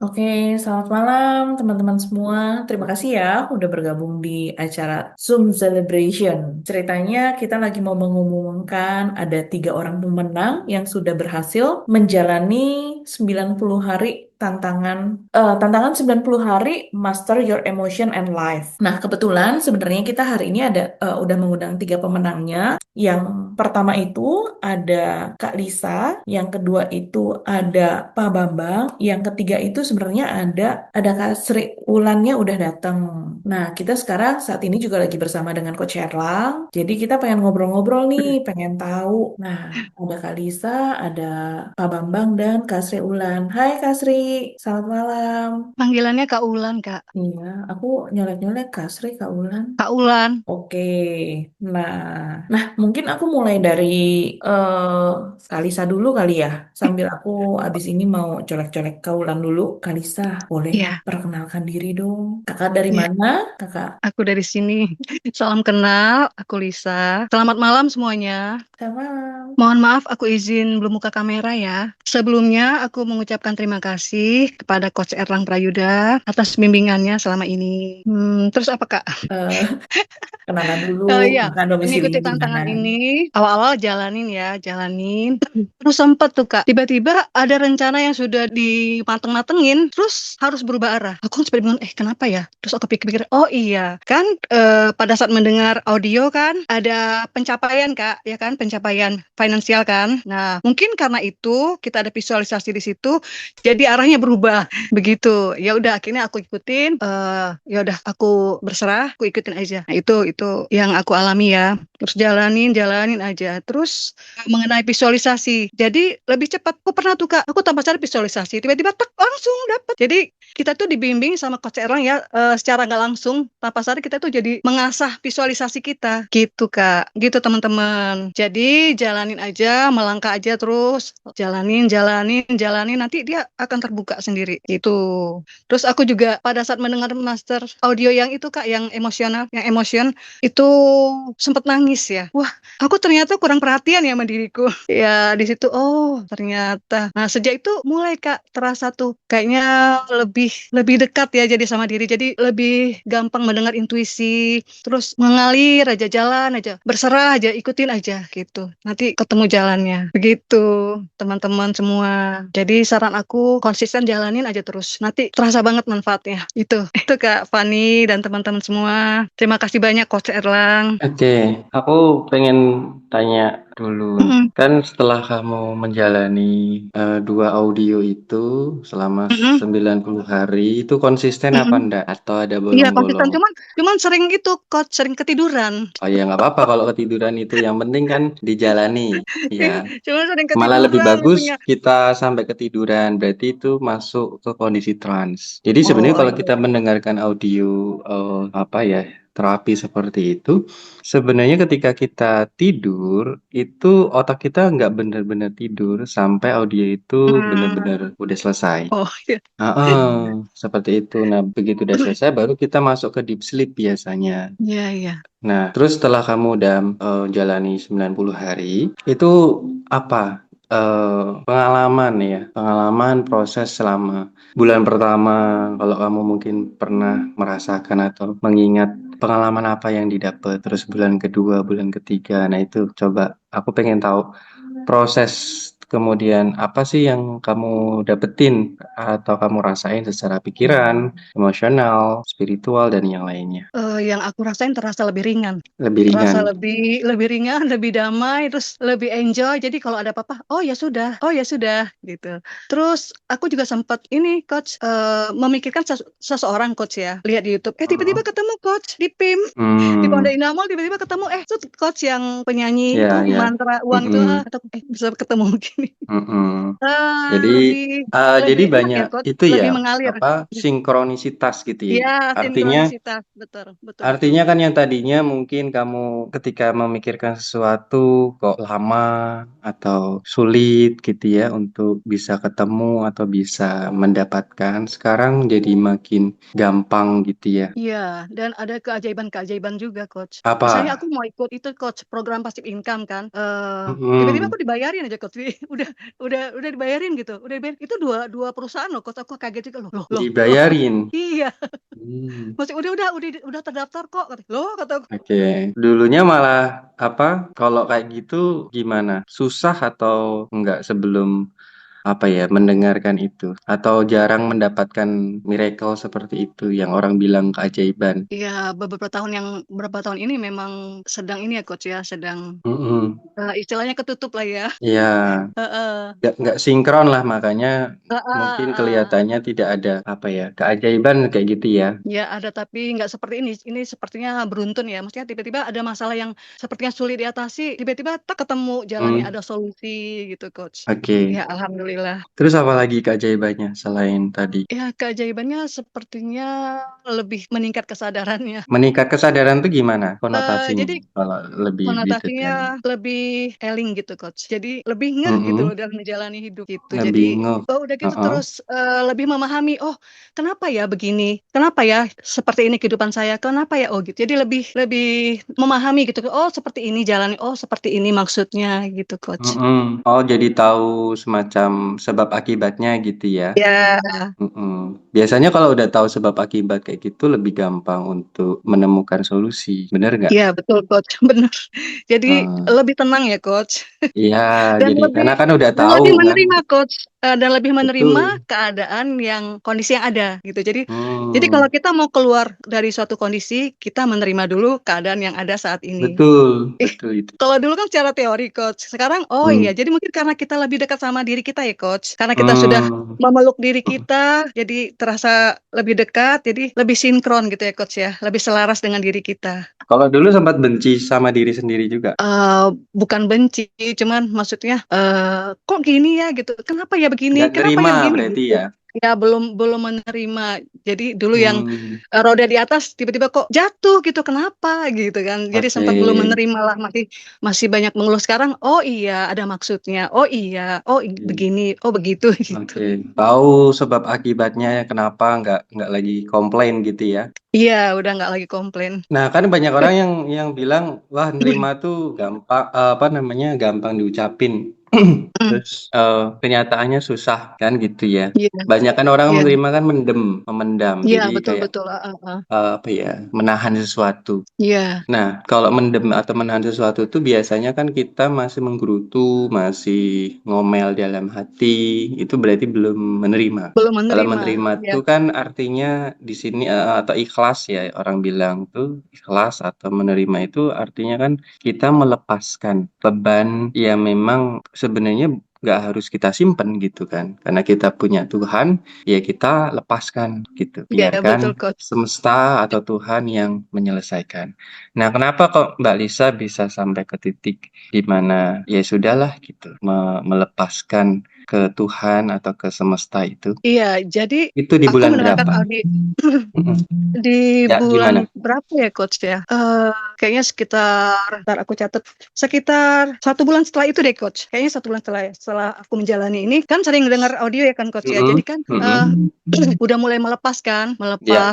Oke, selamat malam teman-teman semua. Terima kasih ya udah bergabung di acara Zoom Celebration. Ceritanya kita lagi mau mengumumkan ada 3 orang pemenang yang sudah berhasil menjalani 90 hari tantangan 90 hari Master Your Emotion and Life. Nah, kebetulan sebenarnya kita hari ini udah mengundang 3 pemenangnya. Yang pertama itu ada Kak Lisa, yang kedua itu ada Pak Bambang, yang ketiga itu sebenarnya ada Kak Sri Ulannya udah datang. Nah, kita sekarang saat ini juga lagi bersama dengan Coach Erlang. Jadi kita pengen ngobrol-ngobrol nih, pengen tahu. Nah, ada Kak Lisa, ada Pak Bambang dan Kak Sri Ulan. Hai Kak Sri, selamat malam. Panggilannya Kak Ulan, Kak. Iya, aku nyolek-nyolek Kak Sri, Kak Ulan. Kak Ulan. Oke, nah, mungkin aku mulai dari eh Kalisa dulu kali ya. Sambil aku abis ini mau colek-colek kaulan dulu. Kalisa, boleh Iya, perkenalkan diri dong. Kakak dari iya. mana? Kakak, Aku dari sini. Salam kenal, aku Lisa. Selamat malam semuanya. sama. Mohon maaf, aku izin belum buka kamera ya. Sebelumnya, aku mengucapkan terima kasih kepada Coach Erlang Prayuda atas bimbingannya selama ini. Terus apa, Kak? eh Kenalan dulu, Iya, kakak domisilinya mengikuti di mana? tantangan ini, awal-awal jalanin ya, jalanin. Terus sempet tuh Kak, tiba-tiba ada rencana yang sudah dimateng-matengin, terus harus berubah arah. Aku sempat bingung, kenapa ya? Terus aku pikir-pikir, oh iya, kan pada saat mendengar audio kan, ada pencapaian Kak, ya kan, pencapaian finansial kan. Nah, mungkin karena itu, kita ada visualisasi di situ, jadi arahnya berubah, begitu. Ya udah, akhirnya aku ikutin, ya udah, aku berserah, aku ikutin aja. Nah, itu yang aku alami ya. Terus jalanin aja. Terus mengenai visualisasi. Jadi lebih cepat. Aku pernah tuh Kak, aku tanpa sadar visualisasi. Tiba-tiba tak langsung dapat. Jadi kita tuh dibimbing sama Coach Erlang ya secara nggak langsung. Tanpa sadar kita tuh jadi mengasah visualisasi kita. Gitu Kak. Gitu teman-teman. Jadi jalanin aja, melangkah aja terus. Jalanin. Nanti dia akan terbuka sendiri. Gitu. Terus aku juga pada saat mendengar master audio yang itu Kak, yang emosional, yang emotion, itu sempat nangis ya. Wah, aku ternyata kurang perhatian ya sama diriku. Ya, di situ, oh ternyata. Nah, sejak itu mulai Kak, terasa tuh kayaknya lebih lebih dekat ya jadi sama diri. Jadi lebih gampang mendengar intuisi, terus mengalir aja, jalan aja, berserah aja, ikutin aja gitu. Nanti ketemu jalannya. Begitu, teman-teman semua. Jadi saran aku konsisten jalanin aja terus. Nanti terasa banget manfaatnya. Itu Kak Fani dan teman-teman semua. Terima kasih banyak Coach Erlang. Oke, aku pengen tanya dulu. Mm-mm, Kan setelah kamu menjalani dua audio itu selama mm-mm, 90 hari, itu konsisten apa mm-mm. enggak? Atau ada Iya konsisten, bolong-bolong? cuman sering itu Coach, sering ketiduran. Oh ya nggak apa-apa kalau ketiduran itu. Yang penting kan dijalani. Ya, Cuman sering malah lebih ketiduran bagus punya. kita sampai ketiduran. Berarti itu masuk ke kondisi trance. Jadi sebenarnya Oh kalau iya. kita mendengarkan audio apa ya terapi seperti itu, sebenarnya ketika kita tidur itu otak kita nggak benar-benar tidur sampai audio itu benar-benar Hmm. udah selesai. Oh iya. Seperti itu. Nah, begitu udah selesai baru kita masuk ke deep sleep biasanya. Iya iya. Nah, terus setelah kamu udah jalani 90 hari, itu apa pengalaman ya, pengalaman proses selama bulan pertama, kalau kamu mungkin pernah merasakan atau mengingat pengalaman apa yang didapat, terus bulan kedua, bulan ketiga, nah itu coba aku pengen tahu proses kemudian apa sih yang kamu dapetin atau kamu rasain secara pikiran, emosional, spiritual, dan yang lainnya. Yang aku rasain terasa lebih ringan. Lebih Terasa ringan. lebih lebih ringan, lebih damai, terus lebih enjoy. Jadi kalau ada apa-apa, oh ya sudah, gitu. Terus aku juga sempat ini coach memikirkan seseorang coach ya, lihat di YouTube. Tiba-tiba Mhm. ketemu coach di PIM, di Pondok Hmm, Indah Mall tiba-tiba ketemu itu coach yang penyanyi itu ya, ya. mantra uang itu, Mm-mm, atau bisa ketemu begini. mm-mm. Jadi, Lebih jadi lebih enak banyak ya coach, itu ya, lebih mengalir. apa sinkronisitas gitu ya. Ya, Artinya, sinkronisitas, betul, betul, betul. artinya kan yang tadinya mungkin kamu ketika memikirkan sesuatu kok lama atau sulit gitu ya untuk bisa ketemu atau bisa mendapatkan, sekarang jadi makin gampang gitu ya. Iya, dan ada keajaiban-keajaiban juga, Coach. Misalnya Apa? aku mau ikut itu, Coach, program passive income kan. Tiba-tiba Mm-mm. aku dibayarin aja, Coach. udah udah dibayarin gitu, udah dibayarin. Itu dua dua perusahaan loh, coach, aku kaget juga, "Loh loh loh loh." Dibayarin. Iya, Hmm. maksudnya, udah terdaftar kok," katanya. "Loh," kataku. Oke, dulunya malah apa? Kalau kayak gitu gimana? Susah atau enggak sebelum apa ya mendengarkan itu? Atau jarang mendapatkan miracle seperti itu yang orang bilang keajaiban? Iya, beberapa tahun ini memang sedang ini ya, coach, ya, sedang, Mm-mm. istilahnya ketutup lah ya. Iya, Heeh. nggak sinkron lah makanya Heeh mungkin heeh. kelihatannya tidak ada apa ya keajaiban kayak gitu ya. Ya ada, tapi nggak seperti ini. Ini sepertinya beruntun ya, maksudnya tiba-tiba ada masalah yang sepertinya sulit diatasi, tiba-tiba tak ketemu jalannya, Hmm, ada solusi gitu, coach. oke. Ya alhamdulillah. Terus apa lagi keajaibannya selain tadi? Ya keajaibannya sepertinya lebih meningkat kesadarannya. Meningkat kesadaran tuh gimana konotasinya Jadi kalau lebih didetailin? konotasinya lebih eling gitu, Coach. Jadi lebih ngeh gitu loh Mm-mm. dalam menjalani hidup gitu. Lebih Jadi ngeh. oh udah gitu Heeh. terus lebih memahami, oh kenapa ya begini? Kenapa ya seperti ini kehidupan saya? Kenapa ya oh gitu. Jadi lebih lebih memahami gitu. Oh seperti ini jalani. Oh seperti ini maksudnya gitu, Coach. Mm-mm. Oh, jadi tahu semacam sebab akibatnya gitu ya. Ya, Mm-mm. Biasanya kalau udah tahu sebab akibat kayak gitu lebih gampang untuk menemukan solusi. Bener nggak? iya betul, Coach. Benar. Jadi Hmm. lebih tenang ya, Coach. Iya, dan jadi lebih karena kan udah dan tahu lebih kan. menerima, coach. Dan lebih menerima Betul. keadaan yang kondisi yang ada gitu. Jadi kalau Hmm. kita mau keluar dari suatu kondisi, kita menerima dulu keadaan yang ada saat ini. Betul, Ih, betul itu. kalau dulu kan secara teori, coach. Sekarang oh Hmm. iya, jadi mungkin karena kita lebih dekat sama diri kita ya, coach. Karena kita sudah Hmm. memeluk diri kita, jadi terasa lebih dekat, jadi lebih sinkron gitu ya, coach ya. Lebih selaras dengan diri kita. Kalau dulu sempat benci sama diri sendiri juga. Bukan benci, cuman maksudnya kok gini ya gitu. Kenapa ya begini? Nggak Kenapa nerima ya begini berarti gitu. ya. Ya belum belum menerima. Jadi dulu yang Hmm. roda di atas tiba-tiba kok jatuh gitu. Kenapa gitu kan. Jadi Oke. sempat belum menerima lah, masih masih banyak mengeluh. Sekarang oh iya ada maksudnya. Oh iya, oh begini, oh begitu gitu. Oke. Tahu sebab akibatnya kenapa nggak lagi komplain gitu ya. Iya, udah nggak lagi komplain. Nah, kan banyak orang yang bilang, wah, nerima tuh gampang, apa namanya, gampang diucapin. Terus kenyataannya susah kan gitu ya. Iya, Banyak kan orang iya. menerima kan memendam. Iya, Jadi betul kayak betul. apa ya, menahan sesuatu. Iya. Nah, kalau mendem atau menahan sesuatu itu biasanya kan kita masih menggerutu, masih ngomel dalam hati, itu berarti belum menerima. Belum Kalau menerima. menerima Ya. itu kan artinya di sini atau ikhlas ya orang bilang tuh ikhlas atau menerima itu artinya kan kita melepaskan beban yang memang sebenarnya nggak harus kita simpen gitu kan. Karena kita punya Tuhan, ya kita lepaskan gitu. Ya, Biarkan betul, coach. semesta atau Tuhan yang menyelesaikan. Nah, kenapa kok Mbak Lisa bisa sampai ke titik di mana ya sudahlah gitu, melepaskan ke Tuhan atau ke semesta itu? Iya, jadi Itu di aku bulan mendengarkan berapa? Aldi Mm-mm. di Ya, bulan gimana? berapa ya, coach ya? Kayaknya sekitar, ntar aku catat, sekitar 1 bulan setelah itu deh, coach. Kayaknya 1 bulan setelah aku menjalani ini, kan sering dengar audio ya kan, coach ya. Mm-mm. Jadi kan Mm-mm. udah mulai melepas kan, Ya,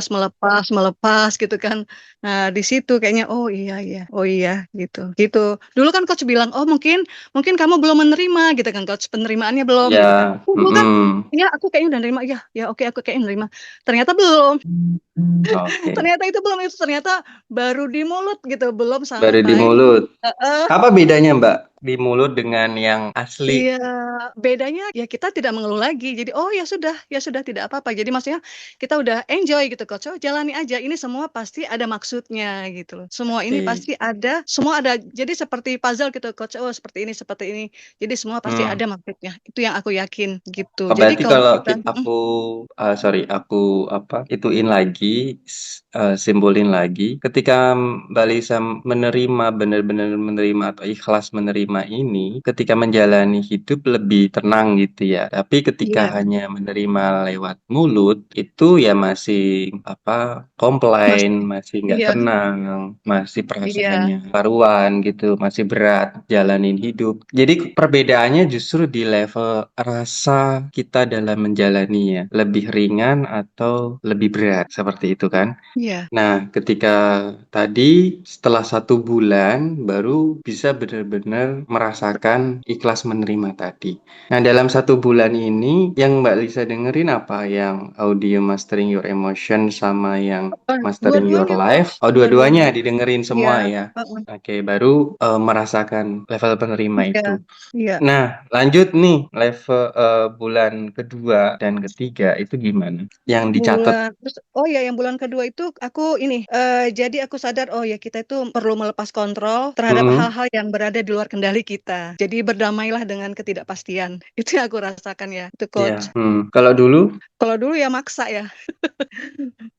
melepas gitu kan. Nah di situ kayaknya oh iya iya, oh iya gitu, gitu. Dulu kan coach bilang oh mungkin kamu belum menerima gitu kan, coach, penerimaannya belum gitu kan. ya. Dulu kan Mm-mm. ya aku kayaknya udah nerima, ya ya oke aku kayaknya nerima. Ternyata belum. Oke. Ternyata itu belum, itu ternyata baru di mulut gitu, belum Baru di sampai mulut. heeh. Apa bedanya, Mbak? Di mulut dengan yang asli? Iya, bedanya ya kita tidak mengeluh lagi. Jadi oh ya sudah tidak apa-apa. Jadi maksudnya kita udah enjoy gitu, coach. Oh, jalani aja. Ini semua pasti ada maksudnya gitu loh. Semua ini Oke. pasti ada, semua ada. Jadi seperti puzzle gitu, coach. Oh, seperti ini, seperti ini. Jadi semua pasti Hmm. ada maksudnya. Itu yang aku yakin gitu. Oh, Jadi berarti kalau kalau kita sorry, aku apa ituin lagi, simbolin lagi. Ketika Mbak Lisa menerima, benar-benar menerima atau ikhlas menerima ini, ketika menjalani hidup lebih tenang gitu ya. Tapi ketika iya, hanya menerima lewat mulut, itu ya masih apa, Mas, komplain, masih nggak iya, tenang, masih iya. perasaannya karuan gitu, masih berat jalanin hidup. Jadi perbedaannya justru di level rasa kita dalam menjalaninya, lebih ringan atau lebih berat, seperti itu kan? Iya. Nah, ketika tadi setelah 1 bulan baru bisa benar-benar merasakan ikhlas menerima tadi. Nah, dalam 1 bulan ini yang Mbak Lisa dengerin apa? Yang audio mastering your emotion sama yang Oh, mastering your dua-duanya life? coach, Oh, dua-duanya dua-duanya. didengerin semua Iya, ya. heeh, Oke, baru merasakan level penerima iya, itu. iya. Nah, lanjut nih level bulan kedua dan ketiga itu gimana? Yang dicatat. Terus oh ya yang bulan kedua itu aku ini jadi aku sadar oh ya kita itu perlu melepas kontrol terhadap Mm-mm. hal-hal yang berada di luar kendali kita. Jadi berdamailah dengan ketidakpastian. Itu yang aku rasakan ya. Itu coach. Ya. Kalau dulu, Kalau dulu ya maksa ya.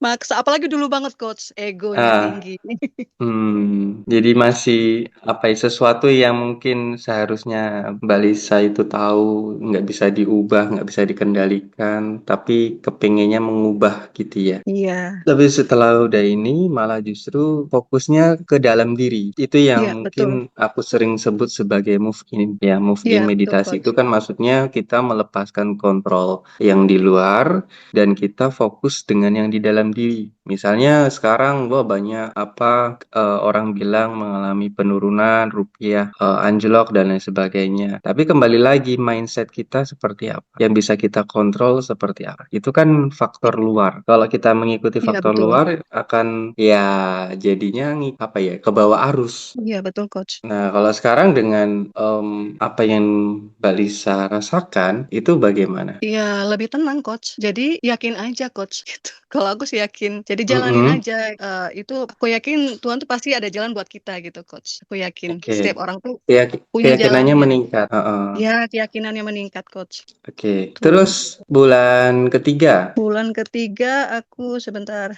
Maksa apalagi dulu banget coach, egonya ah, tinggi. jadi masih apa ya, sesuatu yang mungkin seharusnya Mbak Lisa itu tahu nggak bisa diubah, nggak bisa dikendalikan, tapi kepinginnya mengubah gitu ya. Iya, Tapi setelah udah ini malah justru fokusnya ke dalam diri. Itu yang iya mungkin betul. aku sering sebut sebagai move in. Ya, move Iya in betul meditasi coach. itu kan maksudnya kita melepaskan kontrol yang di luar dan kita fokus dengan yang di dalam diri. Misalnya sekarang wah banyak apa orang bilang mengalami penurunan rupiah, anjlok dan lain sebagainya. Tapi kembali lagi mindset kita seperti apa? Yang bisa kita kontrol seperti apa? Itu kan faktor luar. Kalau kita mengikuti Iya faktor betul. luar akan ya jadinya apa ya ke bawah arus. Iya betul coach. Nah, kalau sekarang dengan apa yang Mbak Lisa rasakan itu bagaimana? Iya, lebih tenang coach. Jadi yakin aja coach gitu. Kalau aku sih yakin. Jadi jalanin Mm-mm. aja. Itu aku yakin Tuhan tuh pasti ada jalan buat kita gitu coach. Aku yakin Oke. setiap orang tuh punya Keyakinannya jalannya. meningkat. Heeh. Ya, keyakinannya meningkat coach. Oke. Tuh. Terus bulan ketiga. Bulan ketiga aku sebentar.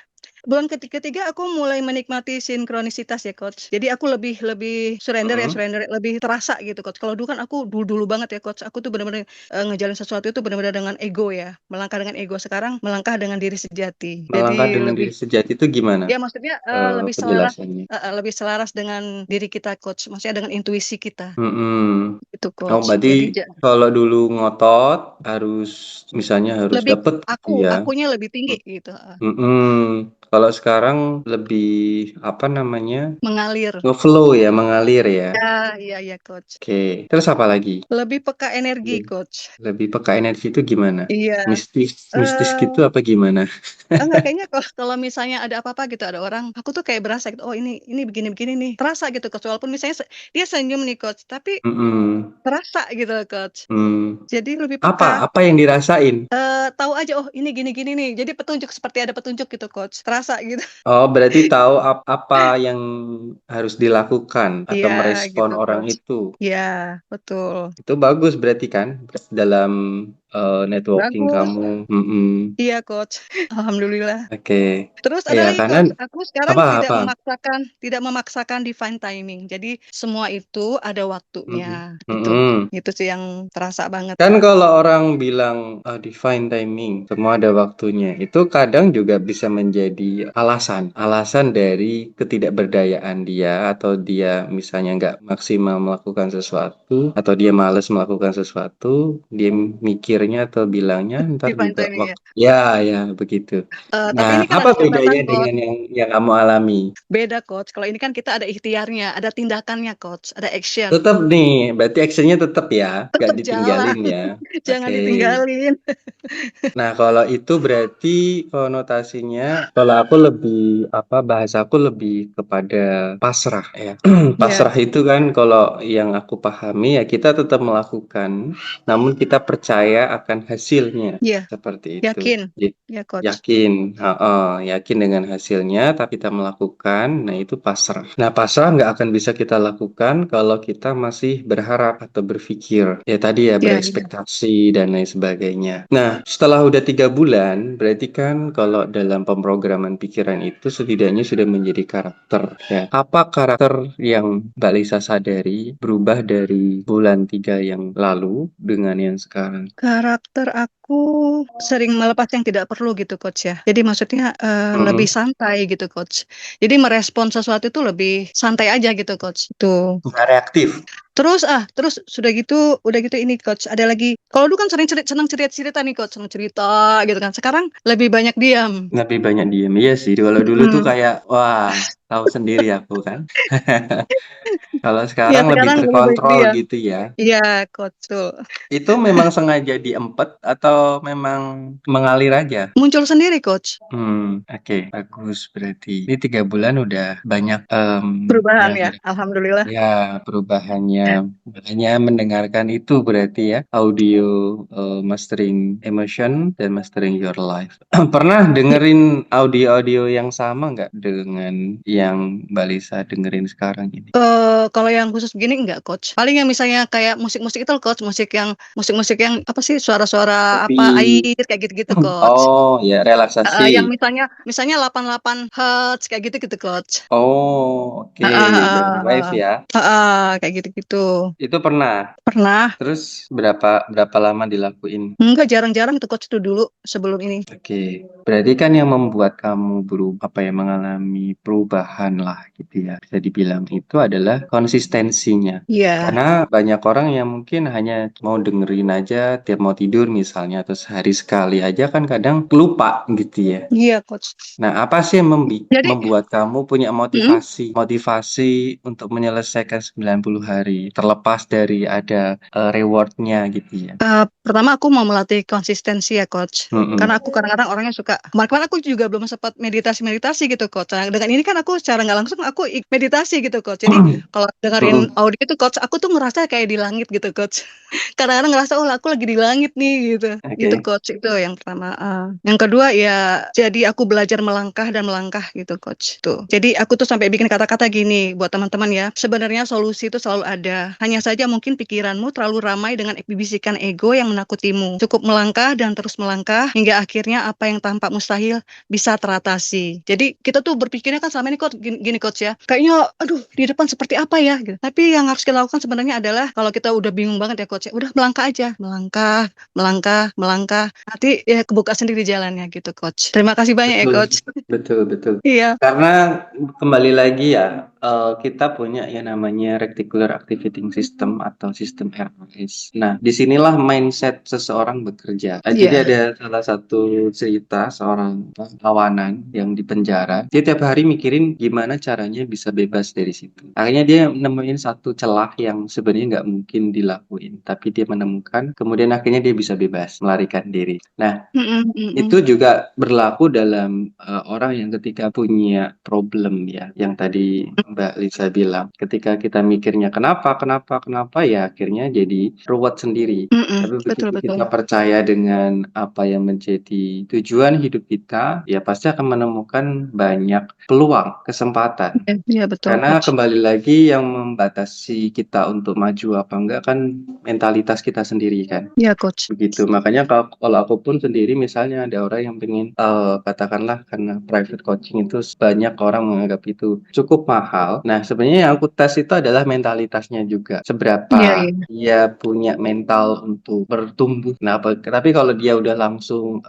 Bulan ketiga aku mulai menikmati sinkronisitas ya coach. Jadi aku lebih lebih Mm-mm. surrender lebih terasa gitu coach. Kalau dulu kan aku dulu banget ya coach. Aku tuh benar-benar ngejalin sesuatu itu benar-benar dengan ego ya. Melangkah dengan ego. Sekarang melangkah dengan diri sejati. Melangkah Jadi dengan lebih diri sejati itu gimana ya maksudnya penjelasannya? lebih selaras dengan diri kita coach. Maksudnya dengan intuisi kita Mm-mm. itu Oh, coach. berarti Jadi kalau dulu ngotot harus misalnya harus lebih dapet gitu ya. akunya lebih tinggi gitu. Mm-mm. Kalau sekarang lebih apa namanya? Mengalir. Ngeflow ya, mengalir ya. Ya, iya iya coach. Oke. Terus apa lagi? Lebih peka energi, Le- coach. Lebih peka energi itu gimana? Iya. Mistis, mistis gitu eh apa gimana? enggak kayaknya kalau kalau misalnya ada apa-apa gitu ada orang, aku tuh kayak berasa gitu, oh ini begini-begini nih. Terasa gitu, coach. Walaupun misalnya dia senyum nih, coach, tapi Mm-mm. terasa gitu, coach. Hmm. Jadi lebih Apa? peka. Apa yang dirasain? Tahu aja, oh ini gini-gini nih. Jadi petunjuk seperti ada petunjuk gitu, coach. Terasa gitu. Oh, berarti tahu apa yang harus dilakukan atau Iya, merespon gitu, orang coach. itu. Iya, betul. Itu bagus berarti kan dalam networking Bagus. kamu. Mm-mm. Iya, coach. Alhamdulillah. Oke. Terus ada Ya, lagi karena coach, aku sekarang apa-apa. tidak memaksakan divine timing. Jadi semua itu ada waktunya Mm-mm. gitu. Mm-mm. Itu sih yang terasa banget. Kan kalau orang bilang divine timing, semua ada waktunya, itu kadang juga bisa menjadi alasan. Alasan dari ketidakberdayaan dia, atau dia misalnya nggak maksimal melakukan sesuatu, atau dia males melakukan sesuatu, dia mikirnya atau bilangnya ntar Divine juga timing ya. waktu. Ya, ya, begitu. Tapi Nah, ini kan apa ada bedanya catatan coach. dengan yang kamu alami? Beda coach. Kalau ini kan kita ada ikhtiarnya, ada tindakannya coach, ada action. Tetap nih, berarti actionnya tetap ya, nggak Tetap jalan, ditinggalin ya. jangan Oke. ditinggalin. Nah, kalau itu berarti konotasinya, kalau aku lebih, apa, bahasaku lebih kepada pasrah ya. Ya, Pasrah itu kan kalau yang aku pahami ya kita tetap melakukan, namun kita percaya akan hasilnya. ya, Seperti itu. yakin. Jadi, Ya coach. yakin, yakin dengan hasilnya, tapi kita melakukan, nah itu pasrah. Nah, pasrah nggak akan bisa kita lakukan kalau kita masih berharap atau berpikir, ya tadi ya Ya, ya. berekspektasi dan lain sebagainya. Nah, setelah udah 3 bulan, berarti kan kalau dalam pemrograman pikiran itu setidaknya sudah menjadi karakter, ya. Apa karakter yang Mbak Lisa sadari berubah dari bulan 3 yang lalu dengan yang sekarang? Karakter aku sering melepas yang tidak perlu gitu coach ya. Jadi maksudnya lebih Mm-mm. santai gitu coach. Jadi merespon sesuatu itu lebih santai aja gitu coach. Itu Nggak reaktif. Terus udah gitu ini coach. Ada lagi. Kalau dulu kan senang cerita nih coach, senang cerita gitu kan. Sekarang lebih banyak diam. Lebih banyak diem. Iya sih, kalau dulu tuh Hmm. kayak, wah, tahu sendiri aku kan. Kalau Ya sekarang lebih sekarang lebih banyak terkontrol diam. gitu ya. Iya coach tuh. Itu memang sengaja diempet atau memang mengalir aja? Muncul sendiri coach. Oke, bagus berarti. Ini 3 bulan udah banyak Perubahan yang ya. Alhamdulillah. ya perubahannya. Makanya mendengarkan itu berarti ya audio mastering emotion dan mastering your life. Pernah dengerin audio-audio yang sama nggak dengan yang Mbak Lisa dengerin sekarang ini? Kalau yang khusus begini enggak coach. Paling yang misalnya kayak musik-musik itu loh, coach, musik-musik yang apa sih suara-suara Tapi apa air kayak gitu-gitu coach. oh ya Yang relaksasi. misalnya 88 hertz kayak gitu-gitu coach. Oh, oke, Brainwave ya. Kayak gitu-gitu. Itu pernah. Pernah. Terus berapa berapa lama dilakuin? Enggak, jarang-jarang itu coach itu dulu sebelum ini. Oke, berarti kan yang membuat kamu apa ya mengalami perubahan lah gitu ya. Bisa dibilang itu adalah konsistensinya. Iya. Karena banyak orang yang mungkin hanya mau dengerin aja tiap mau tidur misalnya atau sehari sekali aja kan kadang lupa gitu ya. Iya coach. Nah, apa sih yang Jadi, membuat kamu punya mm, motivasi untuk menyelesaikan 90 hari terlepas dari ada rewardnya gitu ya? pertama aku mau melatih konsistensi ya coach. Mm-mm. Karena aku kadang-kadang orangnya suka. Kemarin aku juga belum sempat meditasi gitu coach. Nah, dengan ini kan aku secara nggak langsung aku meditasi gitu coach. Jadi kalau dengerin Mm-mm. audio itu coach, aku tuh ngerasa kayak di langit gitu coach. Kadang-kadang ngerasa oh aku lagi di langit nih gitu. Gitu Oke. coach itu yang pertama. Yang kedua ya jadi aku belajar melangkah dan melangkah gitu coach. Tuh. Jadi aku tuh sampai bikin kata-kata gini buat teman-teman ya. Sebenarnya solusi itu selalu ada. Hanya saja mungkin pikiranmu terlalu ramai dengan bisikan ego yang menakutimu. Cukup melangkah dan terus melangkah hingga akhirnya apa yang tampak mustahil bisa teratasi. Jadi kita tuh berpikirnya kan selama ini coach gini coach ya. Kayaknya aduh di depan seperti apa ya gitu. Tapi yang harus kita lakukan sebenarnya adalah kalau kita udah bingung banget ya coach ya, udah melangkah aja. Melangkah, melangkah, melangkah. Nanti ya kebuka sendiri jalannya gitu coach. Terima kasih banyak ya Betul, coach. betul, betul. Iya. Karena kembali lagi ya, kita punya yang namanya Reticular Activating System atau sistem RAS. Nah, disinilah mindset seseorang bekerja. Jadi Iya. ada salah satu cerita seorang tawanan yang di penjara. Dia tiap hari mikirin gimana caranya bisa bebas dari situ. Akhirnya dia nemuin satu celah yang sebenarnya nggak mungkin dilakuin, tapi dia menemukan. Kemudian akhirnya dia bisa bebas melarikan diri. Nah, Mm-mm, mm-mm. itu juga berlaku dalam orang yang ketika punya problem ya, yang tadi Mbak Lisa bilang, ketika kita mikirnya kenapa, kenapa, kenapa ya akhirnya jadi ruwet sendiri. Mm-mm. Tapi Betul, begitu betul. kita percaya dengan apa yang menjadi tujuan hidup kita, ya pasti akan menemukan banyak peluang, kesempatan. Iya, iya, betul Karena coach. kembali lagi yang membatasi kita untuk maju apa enggak kan mentalitas kita sendiri kan. Iya coach. Begitu, makanya kalau aku pun sendiri misalnya ada orang yang pengen katakanlah karena private coaching itu banyak orang menganggap itu cukup mahal. Nah, sebenarnya yang aku tes itu adalah mentalitasnya juga. Iya, Seberapa iya. dia punya mental untuk bertumbuh. Nah, tapi kalau dia udah langsung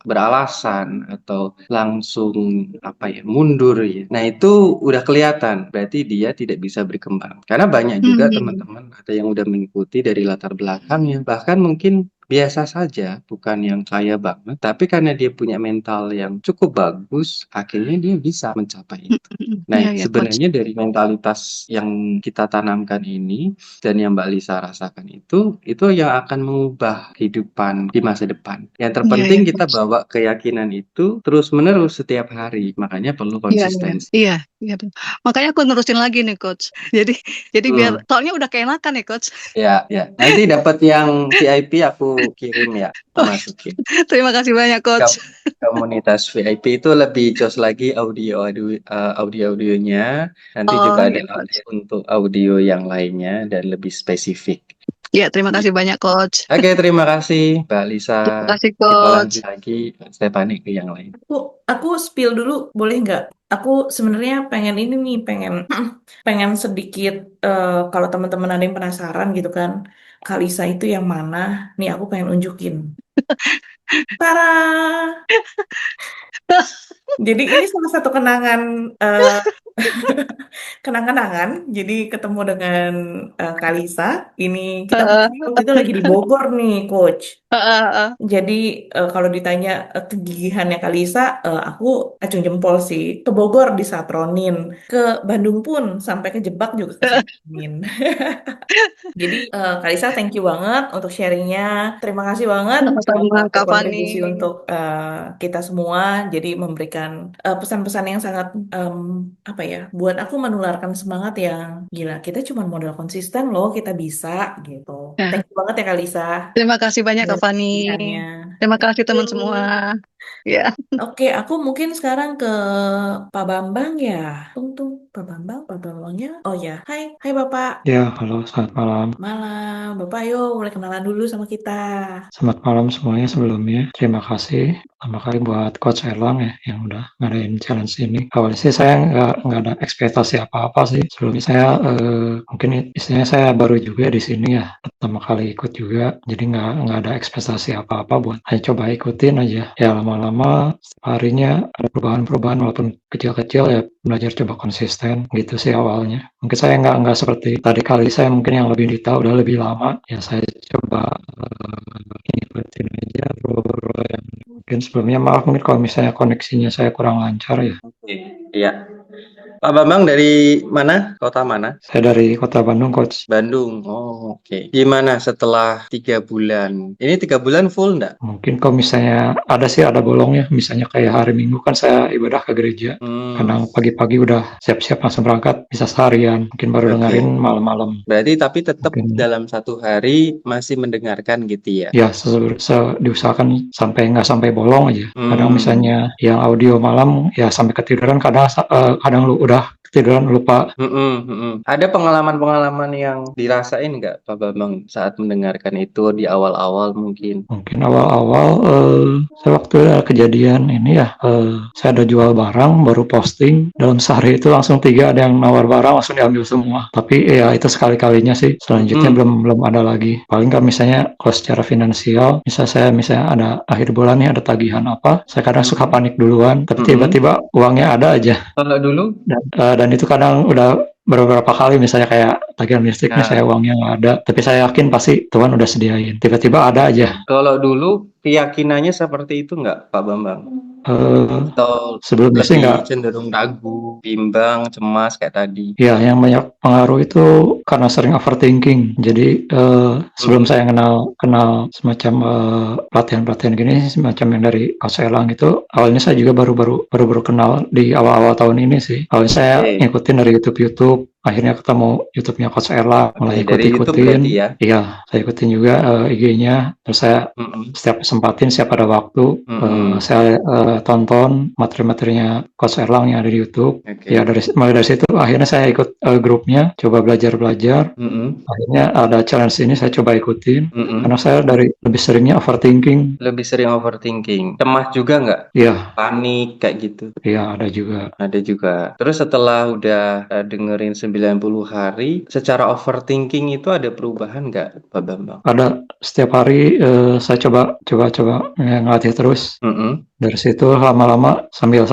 beralasan atau langsung apa ya mundur ya. Nah, itu udah kelihatan berarti dia tidak bisa berkembang. Karena banyak juga Hmm. teman-teman ada yang udah mengikuti dari latar belakangnya bahkan mungkin biasa saja, bukan yang kaya banget, tapi karena dia punya mental yang cukup bagus, akhirnya dia bisa mencapai itu. Iya, Nah, iya coach. sebenarnya dari mentalitas yang kita tanamkan ini dan yang Mbak Lisa rasakan itu yang akan mengubah kehidupan di masa depan. Yang Iya, iya terpenting kita coach. bawa keyakinan itu terus-menerus setiap hari, makanya perlu Iya, iya, konsistensi. iya, iya. Betul. Makanya aku nerusin lagi nih coach. Jadi biar Hmm. soalnya udah keenakan ya coach. Ya, ya. Nanti dapat yang VIP aku kirim ya, aku Oh, masukin. terima kasih banyak coach. Komunitas VIP itu lebih jos lagi audio-audionya. Nanti juga Oh ada iya coach. untuk audio yang lainnya dan lebih spesifik. Iya, terima kasih banyak coach. Oke, terima kasih Mbak Lisa. Terima kasih Kita coach. lanjut lagi, Stephanie ke yang lain. Aku spill dulu, boleh nggak? Aku sebenarnya pengen ini nih, pengen pengen sedikit kalau teman-teman ada yang penasaran gitu kan, Kalisa itu yang mana? Nih aku pengen unjukin. Tara! Jadi ini salah satu kenangan kenang-kenangan. Jadi ketemu dengan Kalisa. Ini kita Heeh, waktu itu lagi di Bogor nih, Coach. heeh, heeh. Jadi kalau ditanya kegigihannya Kalisa, aku acung jempol sih. Ke Bogor disatronin, ke Bandung pun sampai ke Jebak juga kesatronin. Jadi Kalisa, thank you banget untuk sharingnya. Terima kasih banget Sama-sama Kak Fani. berkontribusi untuk kita semua. Jadi memberikan pesan-pesan yang sangat apa ya, buat aku menularkan semangat yang gila. Kita cuma modal konsisten loh, kita bisa gitu. Ya, Thank you banget ya Kalisa. terima kasih banyak Kak Buat Fani. pilihannya. Terima Thank kasih you. teman semua. Ya. Oke, aku mungkin sekarang ke Pak Bambang ya. Tunggu, Pak Bambang, Pak Bambangnya. Oh ya, hai, hai Bapak. Ya, halo, selamat malam. Malam, Bapak yuk mulai kenalan dulu sama kita. Selamat malam semuanya sebelumnya. Terima kasih pertama kali buat Coach Erlang ya yang udah ngadain challenge ini. Awalnya sih saya nggak ada ekspektasi apa-apa sih. Sebelumnya saya mungkin istilahnya saya baru juga di sini ya, pertama kali ikut juga. Jadi nggak ada ekspektasi apa-apa buat hanya coba ikutin aja. Ya lama-lama setiap harinya ada perubahan-perubahan walaupun kecil-kecil ya belajar coba konsisten gitu sih awalnya. Mungkin saya nggak seperti tadi kali saya mungkin yang lebih detail udah lebih lama ya saya coba ngikutin aja bro yang mungkin sebelumnya maaf mungkin kalau misalnya koneksinya saya kurang lancar ya. Oke, iya. Pak Bambang dari mana? Kota mana? Saya dari Kota Bandung, Coach. Bandung. Oh, oke. Gimana setelah 3 bulan? Ini 3 bulan full nggak? Mungkin kalau misalnya ada sih ada bolongnya, misalnya kayak hari Minggu kan saya ibadah ke gereja. Kadang pagi-pagi udah siap-siap langsung berangkat, bisa seharian. Mungkin baru Oke. dengerin malam-malam. Berarti tapi tetap Mungkin dalam 1 hari masih mendengarkan gitu ya? ya diusahakan sampai nggak sampai bolong aja. Kadang Hmm. misalnya yang audio malam ya sampai ketiduran, kadang lu udah ketiduran lupa. Ada pengalaman-pengalaman yang dirasain nggak Pak Bambang saat mendengarkan itu di awal-awal mungkin? Mungkin awal-awal saya waktu ada kejadian ini ya, saya ada jual barang baru posting dalam sehari itu langsung 3 ada yang nawar barang langsung diambil semua. Tapi ya itu sekali-kalinya sih. Selanjutnya belum ada lagi. Paling kalau misalnya kalau secara finansial, misalnya ada akhir bulan nih ada tagihan apa, saya kadang suka panik duluan, tapi tiba-tiba uangnya ada aja. Kalau dulu? Dan itu kadang udah beberapa kali misalnya kayak tagihan listriknya saya uangnya nggak ada, tapi saya yakin pasti Tuhan udah sediain. Tiba-tiba ada aja. Kalau dulu keyakinannya seperti itu nggak Pak Bambang? Atau Sebelumnya sih lebih nggak. cenderung ragu, bimbang, cemas kayak tadi? Ya, yang banyak pengaruh itu karena sering overthinking. Jadi sebelum saya kenal semacam pelatihan-pelatihan gini, semacam yang dari Coach Elang itu, awalnya saya juga baru kenal di awal-awal tahun ini sih. Awalnya saya ngikutin dari YouTube, akhirnya ketemu YouTube-nya Coach Erlang, mulai Dari YouTube ikut-ikutin. berarti ya? Iya, saya ikutin juga IG-nya. Terus saya setiap kesempatin, setiap ada waktu, saya tonton materi-materinya Coach Erlang yang ada di YouTube. Ya mulai dari situ akhirnya saya ikut grupnya, coba belajar. Akhirnya ada challenge ini saya coba ikutin, karena saya dari lebih seringnya overthinking. Lebih sering overthinking. Cemas juga nggak? Iya. Panik kayak gitu? Iya, ada juga. Ada juga. Terus setelah udah dengerin 90 hari, secara overthinking itu ada perubahan nggak Pak Bambang? Ada, setiap hari saya coba ngelatih terus. Dari situ lama-lama sambil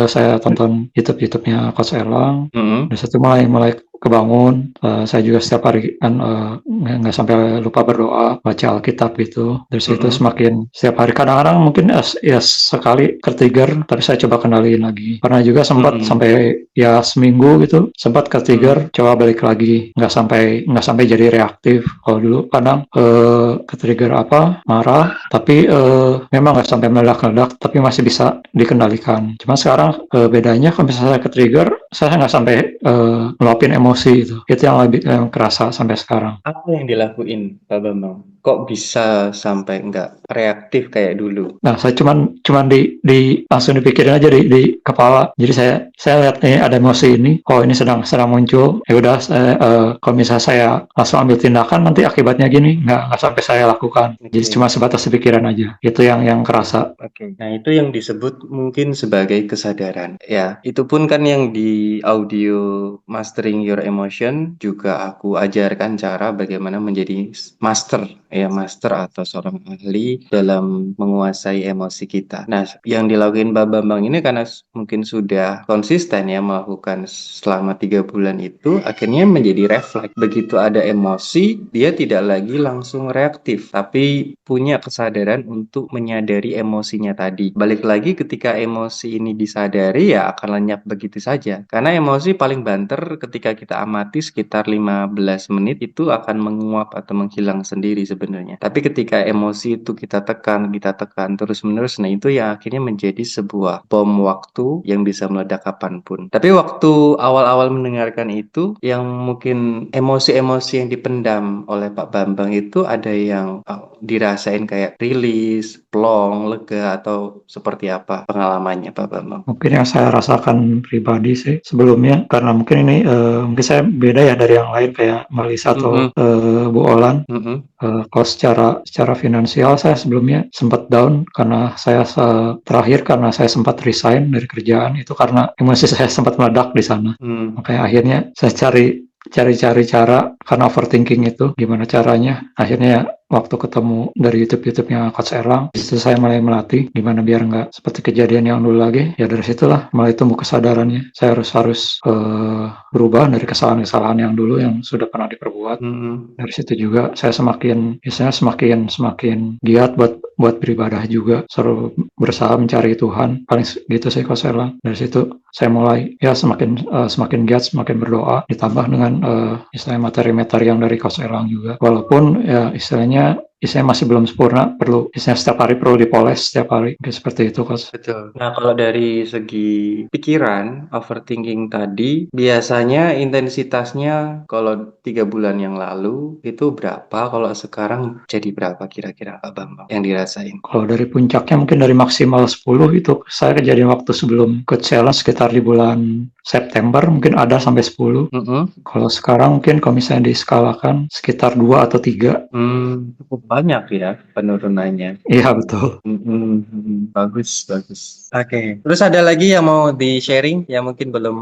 saya tonton YouTube-nya Coach Erlang. Dari situ mulai kebangun. Saya juga setiap hari kan nggak sampai lupa berdoa, baca Alkitab gitu. Dari situ semakin setiap hari, kadang-kadang mungkin ya sekali ke-trigger, tapi saya coba kendaliin lagi. Pernah juga sempat sampai ya seminggu gitu, sempat ke-trigger, coba balik lagi, nggak sampai jadi reaktif. Kalau dulu kadang ke-trigger marah, tapi memang nggak sampai meledak-ledak, tapi masih bisa dikendalikan. Cuma sekarang bedanya kalau misalnya saya ke-trigger, saya nggak sampai ngeluapin emosi itu. Itu yang lebih kerasa sampai sekarang. Apa yang dilakuin Pak Bambang? Kok bisa sampai nggak reaktif kayak dulu? Nah, saya cuman langsung dipikirin aja di kepala. Jadi saya lihat nih ada emosi ini, ini sedang muncul. Ya udah, kalau misalnya saya langsung ambil tindakan, nanti akibatnya gini, nggak sampai saya lakukan. Jadi cuma sebatas pikiran aja. Itu yang kerasa. Nah, itu yang disebut mungkin sebagai kesadaran. Ya, itu pun kan yang di audio Mastering Your Emotion juga aku ajarkan cara bagaimana menjadi master ya master atau seorang ahli dalam menguasai emosi kita. Nah, yang dilakukan Mbak Bambang ini karena mungkin sudah konsisten ya melakukan selama 3 bulan itu, akhirnya menjadi refleks. Begitu ada emosi, dia tidak lagi langsung reaktif, tapi punya kesadaran untuk menyadari emosinya tadi. Balik lagi ketika emosi ini disadari ya akan lenyap begitu saja. Karena emosi paling banter ketika kita amati sekitar 15 menit itu akan menguap atau menghilang sendiri sebenarnya. Tapi ketika emosi itu kita tekan terus-menerus, nah itu yang akhirnya menjadi sebuah bom waktu yang bisa meledak kapanpun. Tapi waktu awal-awal mendengarkan itu, yang mungkin emosi-emosi yang dipendam oleh Pak Bambang itu ada yang dirasain kayak rilis, plong, lega, atau seperti apa pengalamannya Pak Bambang? Mungkin yang saya rasakan pribadi sih sebelumnya, karena mungkin ini mungkin saya beda ya dari yang lain kayak Melisa atau Bu Olan. Kalau secara finansial saya sebelumnya sempat down karena saya terakhir karena saya sempat resign dari kerjaan itu karena emosi saya sempat meledak di sana. Makanya akhirnya saya cari cara karena overthinking itu gimana caranya. Akhirnya waktu ketemu dari YouTube-nya Coach Erlang, itu saya mulai melatih gimana biar nggak seperti kejadian yang dulu lagi. Ya dari situlah mulai tumbuh kesadarannya. Saya harus berubah dari kesalahan-kesalahan yang dulu yang sudah pernah diperbuat. Dari situ juga saya semakin giat buat beribadah juga, selalu berusaha mencari Tuhan. Paling gitu sih Coach Erlang. Dari situ saya mulai ya semakin giat, semakin berdoa, ditambah dengan istilahnya materi-materi yang dari Coach Erlang juga. Walaupun ya istilahnya masih belum sempurna, perlu setiap hari perlu dipoles setiap hari. Seperti itu, Coach. Betul. Nah, kalau dari segi pikiran, overthinking tadi, biasanya intensitasnya kalau 3 bulan yang lalu itu berapa? Kalau sekarang jadi berapa kira-kira Pak Bambang yang dirasain? Kalau dari puncaknya mungkin dari maksimal 10 itu saya kejadian waktu sebelum ke challenge sekitar di bulan September mungkin ada sampai 10. Kalau sekarang mungkin kalau misalnya diskalakan sekitar 2 atau 3. Cukup banyak ya penurunannya. Iya, betul. Bagus. Oke. Terus ada lagi yang mau di-sharing yang mungkin belum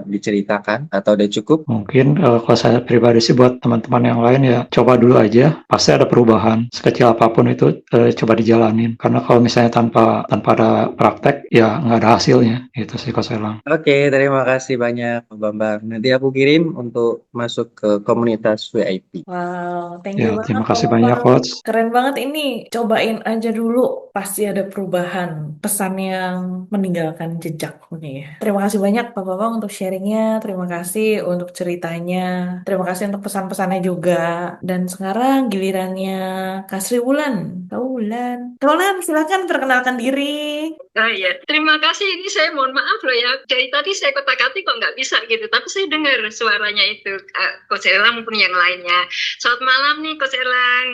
diceritakan atau udah cukup? Mungkin kalau saya pribadi sih buat teman-teman yang lain ya coba dulu aja. Pasti ada perubahan. Sekecil apapun itu coba dijalanin. Karena kalau misalnya tanpa ada praktek ya nggak ada hasilnya. Itu sih Coach Erlang. Oke, terima kasih banyak Pak Bambang. Nanti aku kirim untuk masuk ke komunitas VIP. Wow, thank Ya, you banget terima Pak kasih banyak, Bambang. Coach. Keren banget ini. Cobain aja dulu, pasti ada perubahan. Pesan yang meninggalkan jejak nih ya. Terima kasih banyak Pak Bambang untuk sharingnya. Terima kasih untuk ceritanya. Terima kasih untuk pesan-pesannya juga. Dan sekarang gilirannya Kak Sri Wulan. Kak Wulan. Kak Wulan, silakan perkenalkan diri. Oh iya, terima kasih. Ini saya mohon maaf loh ya. Dari tadi saya kotak-katik kok nggak bisa gitu. Tapi saya dengar suaranya itu, Coach Erlang maupun yang lainnya. Selamat malam nih Coach Erlang,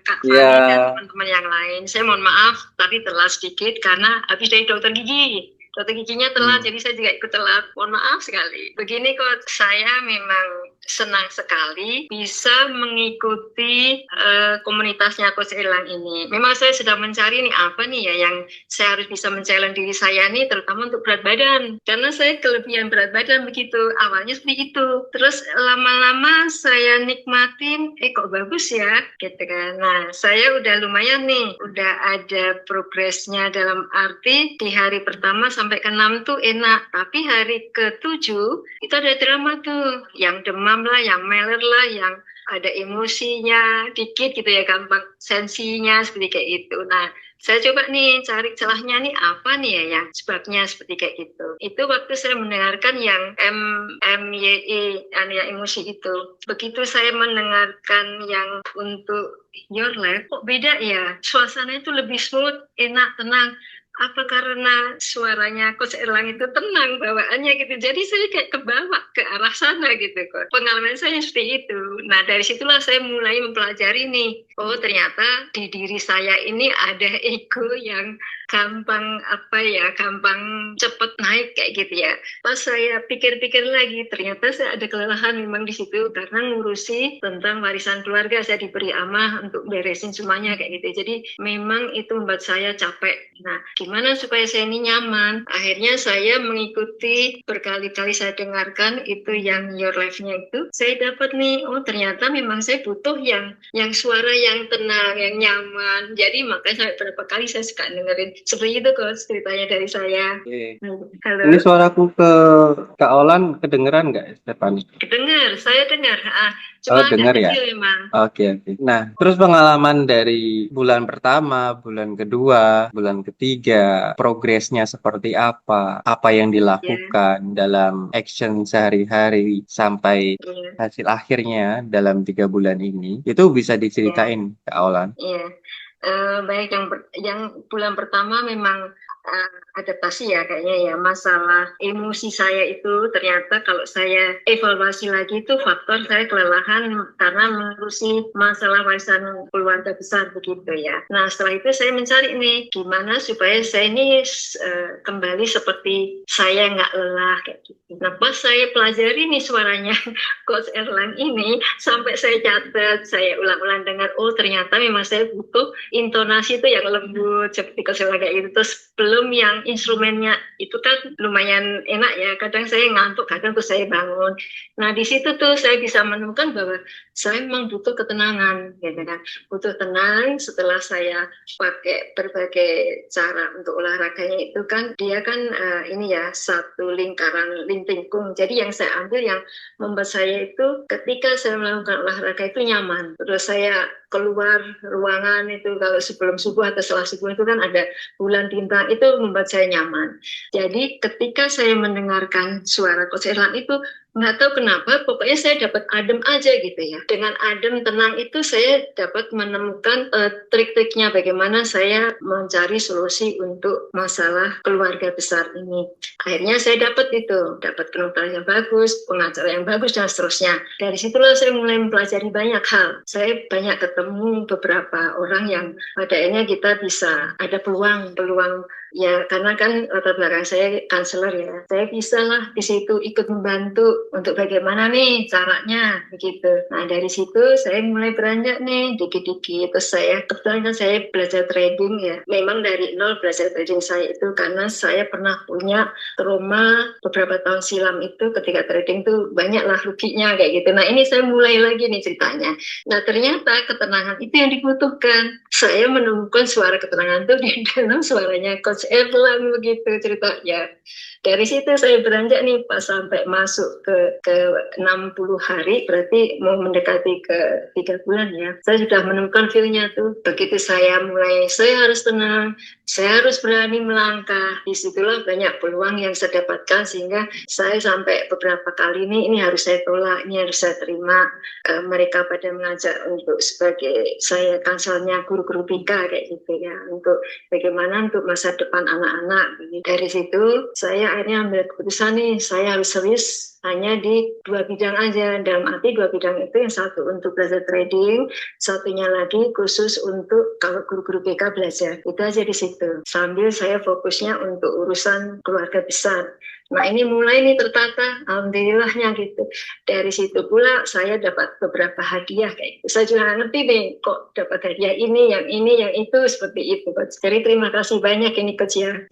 Kak Fani dan teman-teman yang lain. Saya mohon maaf tadi telat sedikit karena habis dari dokter gigi. Dokter giginya telat, jadi saya juga ikut telat. Mohon maaf sekali. Begini Coach, saya memang senang sekali bisa mengikuti komunitasnya Coach Erlang ini. Memang saya sedang mencari nih apa nih ya yang saya harus bisa men-challenge diri saya nih, terutama untuk berat badan. Karena saya kelebihan berat badan begitu. Awalnya seperti itu. Terus lama-lama saya nikmatin, kok bagus ya, gitu kan. Nah, saya udah lumayan nih, udah ada progresnya dalam arti di hari pertama sampai ke-6 tuh enak. Tapi hari ke-7 itu ada drama tuh, yang demam lah, yang meler lah, yang ada emosinya dikit gitu ya, gampang sensinya seperti kayak itu. Nah, saya coba nih cari celahnya nih apa nih ya yang sebabnya seperti kayak gitu. Itu waktu saya mendengarkan yang MYE, yang emosi itu. Begitu saya mendengarkan yang untuk Your Life, kok beda ya? Suasana itu lebih smooth, enak, tenang. Apa karena suaranya Coach Erlang itu tenang bawaannya gitu, jadi saya kayak kebawa ke arah sana gitu kok. Pengalaman saya seperti itu. Nah dari situlah saya mulai mempelajari nih, oh ternyata di diri saya ini ada ego yang gampang gampang cepet naik kayak gitu ya. Pas saya pikir-pikir lagi, ternyata saya ada kelelahan memang di situ karena ngurusi tentang warisan keluarga. Saya diberi amah untuk beresin semuanya kayak gitu. Jadi memang itu membuat saya capek. Nah, gimana supaya saya ini nyaman. Akhirnya saya mengikuti, berkali-kali saya dengarkan itu yang Your Life-nya itu. Saya dapat nih, oh ternyata memang saya butuh yang suara yang tenang, yang nyaman. Jadi makanya sampai berapa kali saya suka dengerin. Seperti itu kok ceritanya dari saya. Oke. Halo. Ini suaraku ke Kak Olan kedengeran nggak, Stephanie? Kedengar, saya dengar. Oh, Cuma agak dengar ya? kecil memang. Oke. Nah, terus pengalaman dari bulan pertama, bulan kedua, bulan ketiga, progresnya seperti apa? Apa yang dilakukan dalam action sehari-hari sampai Iya. hasil akhirnya dalam 3 bulan ini? Itu bisa diceritain, Kak Olan? Iya. Baik, yang bulan pertama memang adaptasi ya kayaknya ya, masalah emosi saya itu ternyata kalau saya evaluasi lagi itu faktor saya kelelahan karena mengurusi masalah warisan keluarga besar begitu ya. Nah setelah itu saya mencari nih gimana supaya saya ini kembali seperti saya nggak lelah kayak gitu. Nah pas saya pelajari nih suaranya Coach Erlang ini sampai saya catat, saya ulang-ulang dengar, oh ternyata memang saya butuh intonasi itu yang lembut seperti Coach Erlang kayak gitu. Terus belum yang instrumennya itu kan lumayan enak ya, kadang saya ngantuk, kadang tuh saya bangun. Nah di situ tuh saya bisa menemukan bahwa saya memang butuh ketenangan gitu kan, butuh tenang. Setelah saya pakai berbagai cara untuk olahraganya itu kan dia kan ini ya satu lingkaran lintingkung. Jadi yang saya ambil yang membuat saya itu ketika saya melakukan olahraga itu nyaman. Terus saya keluar ruangan itu kalau sebelum subuh atau setelah subuh itu kan ada bulan bintang, itu membuat saya nyaman. Jadi ketika saya mendengarkan suara Coach Erlang itu nggak tahu kenapa, pokoknya saya dapat adem aja gitu ya. Dengan adem tenang itu saya dapat menemukan trik-triknya bagaimana saya mencari solusi untuk masalah keluarga besar ini. Akhirnya saya dapat penuntran yang bagus, pengacara yang bagus dan seterusnya. Dari situlah saya mulai mempelajari banyak hal. Saya banyak ketemu beberapa orang yang pada akhirnya kita bisa ada peluang ya, karena kan latar belakang saya konselor ya, saya bisa lah di situ ikut membantu untuk bagaimana nih caranya begitu. Nah dari situ saya mulai beranjak nih dikit-dikit. Terus kebetulan kan saya belajar trading ya, memang dari nol belajar trading saya itu karena saya pernah punya trauma beberapa tahun silam itu ketika trading tuh banyak lah ruginya kayak gitu. Nah ini saya mulai lagi nih ceritanya. Nah ternyata ketenangan itu yang dibutuhkan. Saya menemukan suara ketenangan itu di dalam suaranya Coach Erlang begitu ceritanya. Dari situ saya beranjak nih pas sampai masuk ke 60 hari, berarti mau mendekati ke 3 bulan ya. Saya sudah menemukan feel-nya tuh. Begitu saya mulai, saya harus tenang, saya harus berani melangkah. Disitulah banyak peluang yang saya dapatkan sehingga saya sampai beberapa kali ini harus saya tolak, ini harus saya terima. Mereka pada mengajak untuk sebagai saya kanselnya guru-guru BK kayak gitu ya, untuk bagaimana untuk masa depan anak-anak. Dari situ saya akhirnya ambil keputusan nih, saya harus serius hanya di 2 bidang aja. Dalam arti 2 bidang itu yang satu untuk belajar trading, satunya lagi khusus untuk kalau guru-guru BK belajar. Itu aja di situ. Sambil saya fokusnya untuk urusan keluarga besar. Nah ini mulai nih tertata, alhamdulillahnya gitu. Dari situ pula saya dapat beberapa hadiah kayak gitu. Saya juga ngerti nih kok dapat hadiah ini, yang itu, seperti itu. Jadi terima kasih banyak ini Coach ya.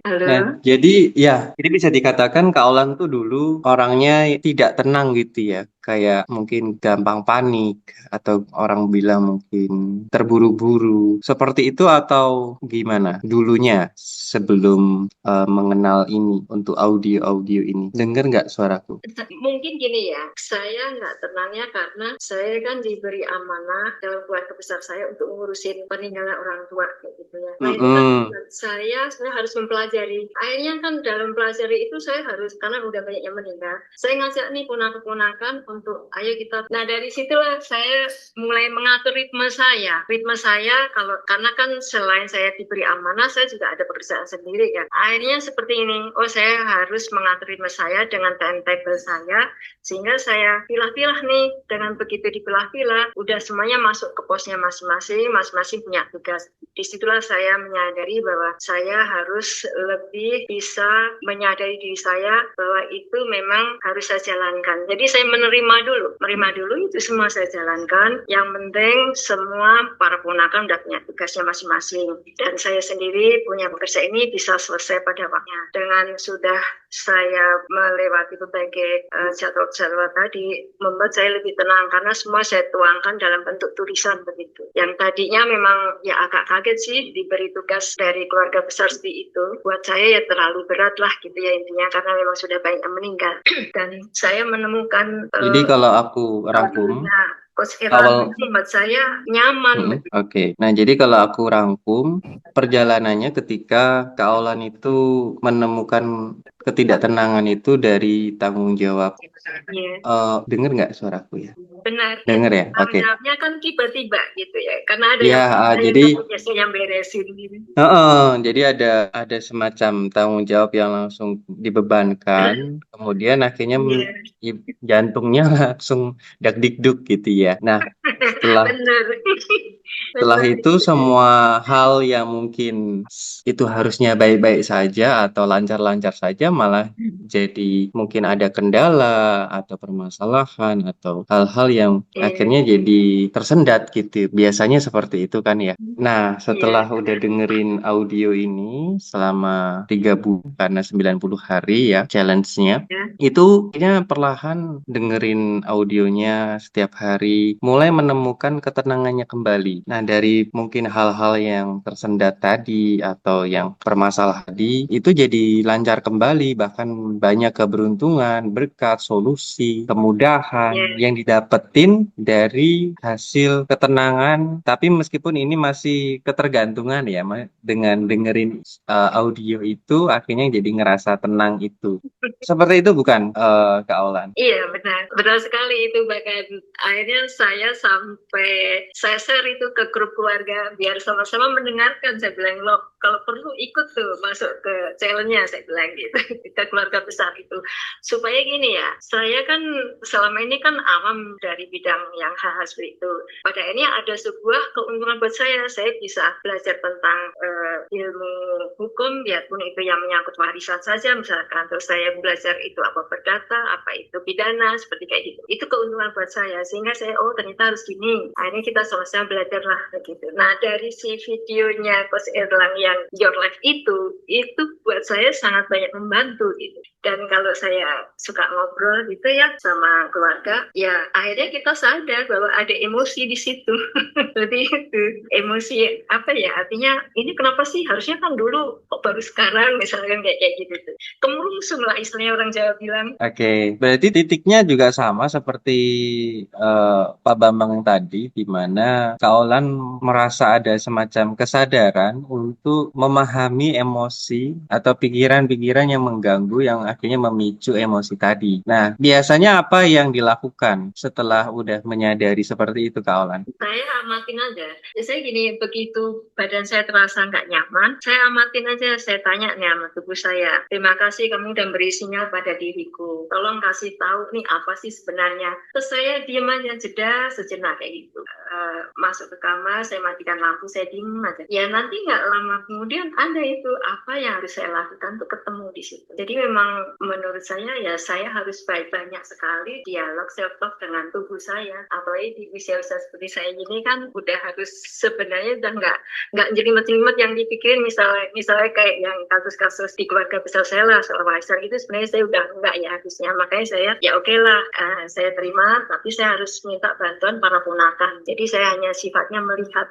Halo. Nah, jadi ya, ini bisa dikatakan Kak Olan tuh dulu orangnya tidak tenang gitu ya. Kayak mungkin gampang panik atau orang bilang mungkin terburu-buru. Seperti itu atau gimana dulunya sebelum mengenal ini untuk audio ini? Dengar nggak suaraku? Mungkin gini ya, saya nggak tenangnya karena saya kan diberi amanah dalam keluarga besar saya untuk ngurusin peninggalan orang tua kayak gitu ya. Nah itu kan saya sebenarnya harus mempelajari. Akhirnya kan dalam pelajari itu saya harus, karena udah banyak yang meninggal, saya ngajak nih ponakan-ponakan untuk ayo kita. Nah dari situlah saya mulai mengatur ritme saya. Ritme saya karena kan selain saya diberi amanah, saya juga ada pekerjaan sendiri ya. Akhirnya seperti ini, saya harus mengatur ritme saya dengan timetable saya, sehingga saya pilah-pilah nih. Dengan begitu dipilah-pilah, udah semuanya masuk ke posnya masing-masing punya tugas. disitulah saya menyadari bahwa saya harus lebih bisa menyadari diri saya bahwa itu memang harus saya jalankan. Jadi saya menerima dulu itu semua saya jalankan. Yang penting semua para ponakan udah punya tugasnya masing-masing, dan saya sendiri punya bekerja ini bisa selesai pada waktunya. Dengan sudah saya melewati berbagai jadwal-jadwal tadi, membuat saya lebih tenang karena semua saya tuangkan dalam bentuk tulisan begitu. Yang tadinya memang ya agak kaget sih diberi tugas dari keluarga besar seperti itu. Buat saya ya terlalu berat lah gitu ya intinya, karena memang sudah banyak yang meninggal. Dan saya menemukan Jadi kalau aku rangkum, Coach Erlang itu buat saya nyaman. Oke. Nah, jadi kalau aku rangkum perjalanannya ketika Kak Aulan itu menemukan ketidaktenangan itu dari tanggung jawab. Dengar nggak suaraku ya? Benar. Dengar ya? Oke. Jawabnya kan tiba-tiba gitu ya, karena ada yang beresin gitu. Jadi ada semacam tanggung jawab yang langsung dibebankan, kemudian akhirnya jantungnya langsung dak-dikduk gitu ya. Nah, setelah itu semua hal yang mungkin itu harusnya baik-baik saja atau lancar-lancar saja malah jadi mungkin ada kendala atau permasalahan atau hal-hal yang akhirnya jadi tersendat gitu. Biasanya seperti itu kan ya. Nah, setelah udah dengerin audio ini selama 3 bulan karena 90 hari ya challenge-nya, itu kayaknya perlahan dengerin audionya setiap hari, mulai menemukan ketenangannya kembali. Nah, dari mungkin hal-hal yang tersendat tadi atau yang bermasalah tadi, itu jadi lancar kembali, bahkan banyak keberuntungan, berkat, solusi, kemudahan yang didapetin dari hasil ketenangan. Tapi meskipun ini masih ketergantungan ya, dengan dengerin audio itu akhirnya jadi ngerasa tenang itu. Seperti itu bukan Kak Aulan? Iya benar sekali itu. Bahkan akhirnya saya sampai saya share itu ke grup keluarga biar sama-sama mendengarkan. Saya bilang loh, kalau perlu ikut tuh masuk ke channelnya, saya bilang gitu ke keluarga besar itu, supaya gini ya, saya kan selama ini kan awam dari bidang yang hal-hal seperti itu. Pada akhirnya ada sebuah keuntungan buat saya bisa belajar tentang ilmu hukum, biarpun itu yang menyangkut warisan saja misalkan, terus saya belajar itu apa perdata, apa itu pidana, seperti kayak gitu. Itu keuntungan buat saya, sehingga saya ternyata harus gini. Akhirnya kita sama-sama belajar lah gitu. Nah, dari si videonya Coach Erlang yang Your Life itu buat saya sangat banyak membantu gitu. Dan kalau saya suka ngobrol gitu ya sama keluarga, ya akhirnya kita sadar bahwa ada emosi di situ. Jadi itu emosi apa ya, artinya ini kenapa sih harusnya kan dulu kok baru sekarang misalkan kayak gitu tuh. Kemurungsung lah istilahnya orang Jawa bilang. Oke, berarti titiknya juga sama seperti Pak Bambang tadi, di mana Kak Aulan merasa ada semacam kesadaran untuk memahami emosi atau pikiran-pikiran yang mengganggu yang akhirnya memicu emosi tadi. Nah, biasanya apa yang dilakukan setelah udah menyadari seperti itu, Kak Aulan? Saya amatin aja. Saya gini, begitu badan saya terasa nggak nyaman, saya amatin aja. Saya tanya nih sama tubuh saya, terima kasih kamu udah beri sinyal pada diriku. Tolong kasih tahu nih apa sih sebenarnya. Terus saya diam aja, jeda sejenak kayak gitu. Masuk ke kamar, saya matikan lampu, saya diem aja. Ya nanti nggak lama kemudian ada itu apa yang harus saya lakukan untuk ketemu di situ. Jadi memang menurut saya ya saya harus banyak sekali dialog self talk dengan tubuh saya. Apalagi di usia-usia seperti saya ini kan udah harus sebenarnya udah nggak jelimet-jelimet yang dipikirin, misalnya kayak yang kasus-kasus di keluarga besar saya lah soal warisan itu sebenarnya saya udah enggak ya harusnya. Makanya saya ya oke lah, saya terima, tapi saya harus minta bantuan para ponakan. Jadi saya hanya sifatnya melihat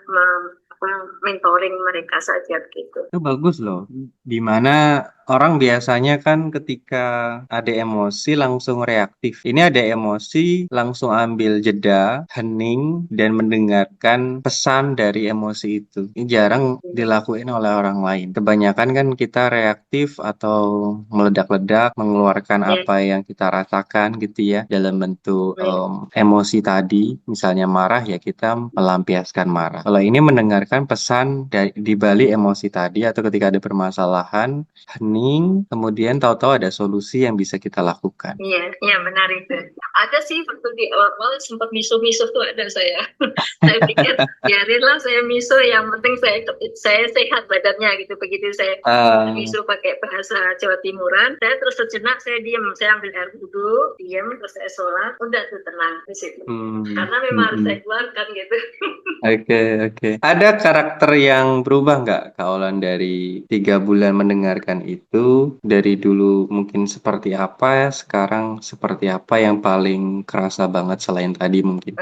mentoring mereka saja gitu. Itu bagus loh. Dimana orang biasanya kan ketika ada emosi langsung reaktif. Ini ada emosi langsung ambil jeda, hening, dan mendengarkan pesan dari emosi itu. Ini jarang dilakuin oleh orang lain. Kebanyakan kan kita reaktif atau meledak-ledak, mengeluarkan apa yang kita rasakan gitu ya, dalam bentuk emosi tadi. Misalnya marah ya kita melampiaskan marah. Kalau ini mendengarkan pesan di balik emosi tadi atau ketika ada permasalahan, hening, kemudian tahu-tahu ada solusi yang bisa kita lakukan. Iya benar itu. Ada sih waktu di awal sempat miso-miso tuh ada saya. Saya pikir biarinlah saya miso, yang penting saya sehat badannya gitu. Begitu saya miso pakai bahasa Jawa Timuran, saya terus sejenak saya diam, saya ambil air wudhu, diam, terus saya sholat, udah tuh tenang di situ. Karena memang harus saya keluarkan gitu. Oke. Ada karakter yang berubah nggak, Kak Olan, dari 3 bulan mendengarkan itu? Dari dulu mungkin seperti apa, sekarang seperti apa yang paling kerasa banget selain tadi mungkin?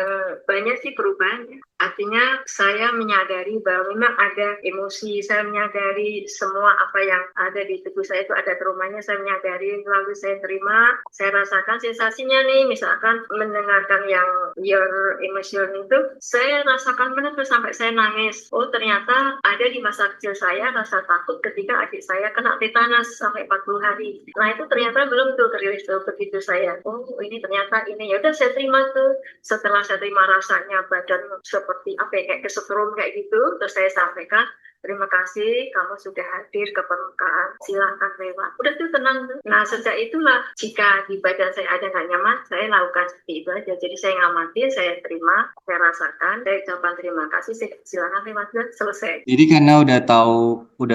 Banyak sih perubahannya. Artinya saya menyadari bahwa memang ada emosi, saya menyadari semua apa yang ada di tubuh saya itu ada traumanya, saya menyadari, lalu saya terima, saya rasakan sensasinya nih, misalkan mendengarkan yang your emotion itu, saya rasakan benar sampai saya nangis. Oh ternyata ada di masa kecil saya rasa takut ketika adik saya kena tetanus sampai 40 hari. Nah itu ternyata belum tuh terilis tuh begitu saya. Oh ini ternyata ini, ya udah saya terima tuh. Setelah saya terima rasanya badan seperti apa ya, kayak kesetrum kayak gitu, terus saya sampaikan, terima kasih kamu sudah hadir ke permukaan, silahkan lewat. Udah tuh tenang tuh. Nah sejak itulah jika di badan saya ada nggak nyaman, saya lakukan seperti itu aja. Jadi saya ngamatin, saya terima, saya rasakan, saya ucapkan terima kasih, silahkan lewat, selesai. Jadi karena udah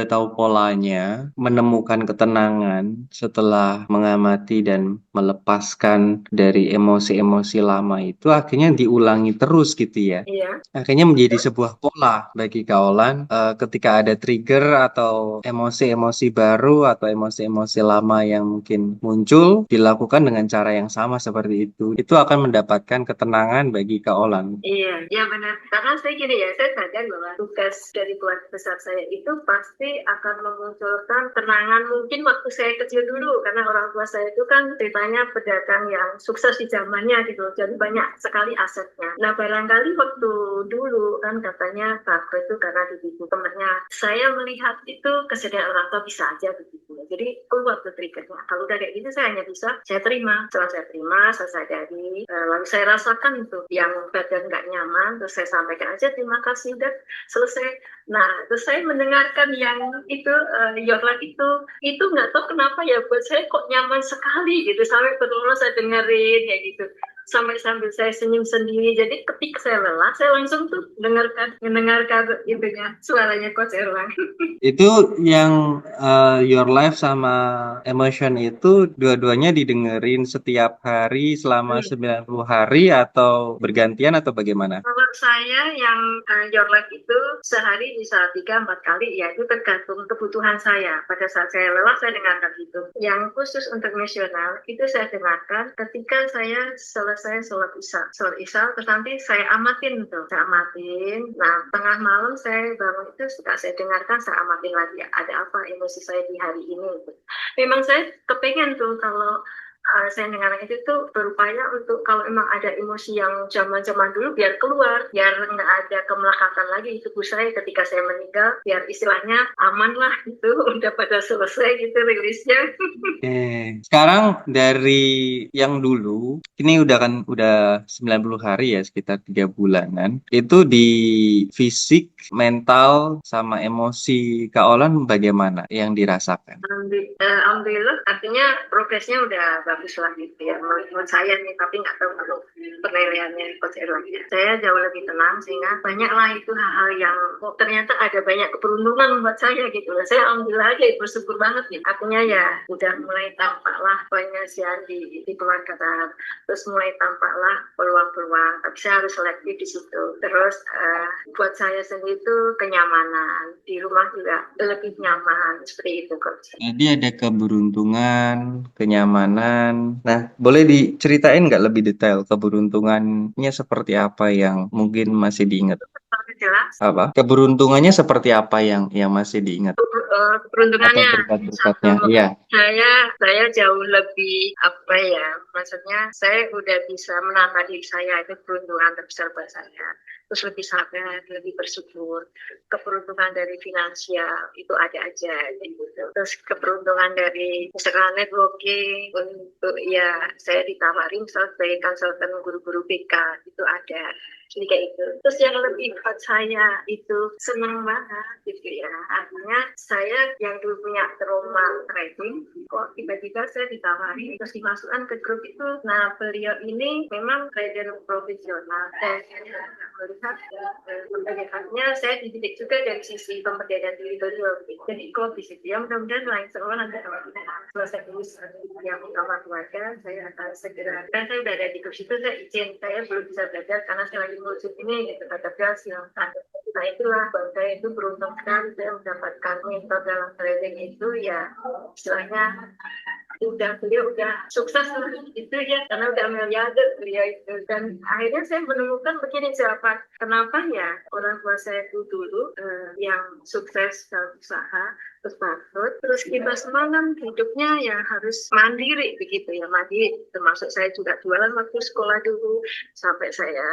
tahu polanya, menemukan ketenangan setelah mengamati dan melepaskan dari emosi-emosi lama itu, akhirnya diulangi terus gitu ya. Iya. Akhirnya menjadi sebuah pola bagi Kak Olan, ketika ada trigger atau emosi-emosi baru atau emosi-emosi lama yang mungkin muncul, dilakukan dengan cara yang sama seperti itu. Itu akan mendapatkan ketenangan bagi Kak Olan. Iya, ya benar. Karena saya gini ya, saya sadar bahwa tugas dari keluarga besar saya itu pasti akan memunculkan kenangan mungkin waktu saya kecil dulu, karena orang tua saya itu kan ceritanya pedagang yang sukses di zamannya gitu, jadi banyak sekali asetnya. Nah barangkali waktu dulu kan katanya Tako itu karena dibimbing temannya, saya melihat itu kesedihan orang tua bisa aja begitu. Jadi keluar tuh triggernya. Kalau udah kayak gitu saya hanya bisa saya terima. Setelah saya terima, saya sadari, lalu saya rasakan itu yang badan nggak nyaman, terus saya sampaikan aja terima kasih, udah selesai. Nah terus saya mendengarkan yang itu your life itu nggak tahu kenapa ya buat saya kok nyaman sekali gitu, sampai betul-betul saya dengerin ya gitu, sampai sambil saya senyum sendiri. Jadi ketika saya lelah, saya langsung tuh mendengarkan itunya, suaranya Coach Erlang. Itu yang Your Life sama Emotion itu dua-duanya didengerin setiap hari selama 90 hari atau bergantian atau bagaimana? Kalau saya yang Your Life itu sehari bisa 3-4 kali, ya itu tergantung kebutuhan saya. Pada saat saya lelah saya dengarkan itu. Yang khusus untuk emosional itu saya dengarkan ketika saya selesai sholat isya, terus nanti saya amatin tuh, nah tengah malam saya bangun itu suka saya dengarkan, saya amatin lagi ada apa emosi saya di hari ini. Memang saya kepengen tuh kalau saya dengarkan itu tuh berupaya untuk kalau memang ada emosi yang zaman-zaman dulu biar keluar, biar nggak ada kemelekatan lagi di tubuh saya ketika saya meninggal, biar istilahnya aman lah gitu, udah pada selesai gitu rilisnya. Sekarang dari yang dulu, ini udah 90 hari ya, sekitar 3 bulanan. Itu di fisik, mental, sama emosi Kak Olan bagaimana yang dirasakan? Alhamdulillah, artinya progresnya udah bagus lah gitu ya menurut saya nih, tapi nggak tahu kalau penilaiannya Coach Erlang. Saya jauh lebih tenang, sehingga banyaklah itu hal-hal yang ternyata ada banyak keberuntungan buat saya gitu. Saya alhamdulillah aja bersyukur banget nih. Artinya ya udah mulai tampaklah penyelesaian di keluarga, terus mulai tampaklah peluang-peluang, tapi saya harus selektif di situ. Terus buat saya sendiri itu kenyamanan di rumah juga lebih nyaman, seperti itu Coach. Jadi ada keberuntungan, kenyamanan. Nah, boleh diceritain nggak lebih detail keberuntungannya seperti apa yang mungkin masih diingat? Jelas. Apa? Keberuntungannya seperti apa yang masih diingat? Peruntungannya atau berkat-berkatnya? Iya. Saya jauh lebih apa ya, maksudnya saya udah bisa menata diri saya, itu peruntungan terbesar buat saya. Terus lebih sabar, lebih bersyukur. Keberuntungan dari finansial itu ada aja gitu. Terus keberuntungan dari misalkan networking, untuk ya saya ditawarin misalnya sebagai konsultan guru-guru BK itu ada. Jadi kayak itu. Terus yang lebih buat saya itu senang banget gitu ya. Artinya saya yang dulu punya trauma trading, kok tiba-tiba saya ditawari terus dimasukkan ke grup itu. Nah, beliau ini memang trader profesional dan saya melihat melihatnya saya dididik juga dari sisi pemberdayaan diri beliau. Jadi kok di situ ya, mudah-mudahan lain sekolah nanti kalau kita selesai dulu yang utama keluarga, saya akan segera, dan saya udah ada di grup itu, saya izin, saya belum bisa belajar karena saya lagi ngurusin ini gitu, kata beliau silahkan. Nah itulah buat saya itu beruntung sekali saya mendapatkan mentor dalam trading itu ya, istilahnya beliau udah sukses itu ya, karena udah miliarder beliau itu. Dan akhirnya saya menemukan begini, siapa kenapa ya orang tua saya itu dulu yang sukses dalam usaha terus bangkrut, terus kita semalam hidupnya ya harus mandiri begitu ya, mandiri, termasuk saya juga jualan waktu sekolah dulu sampai saya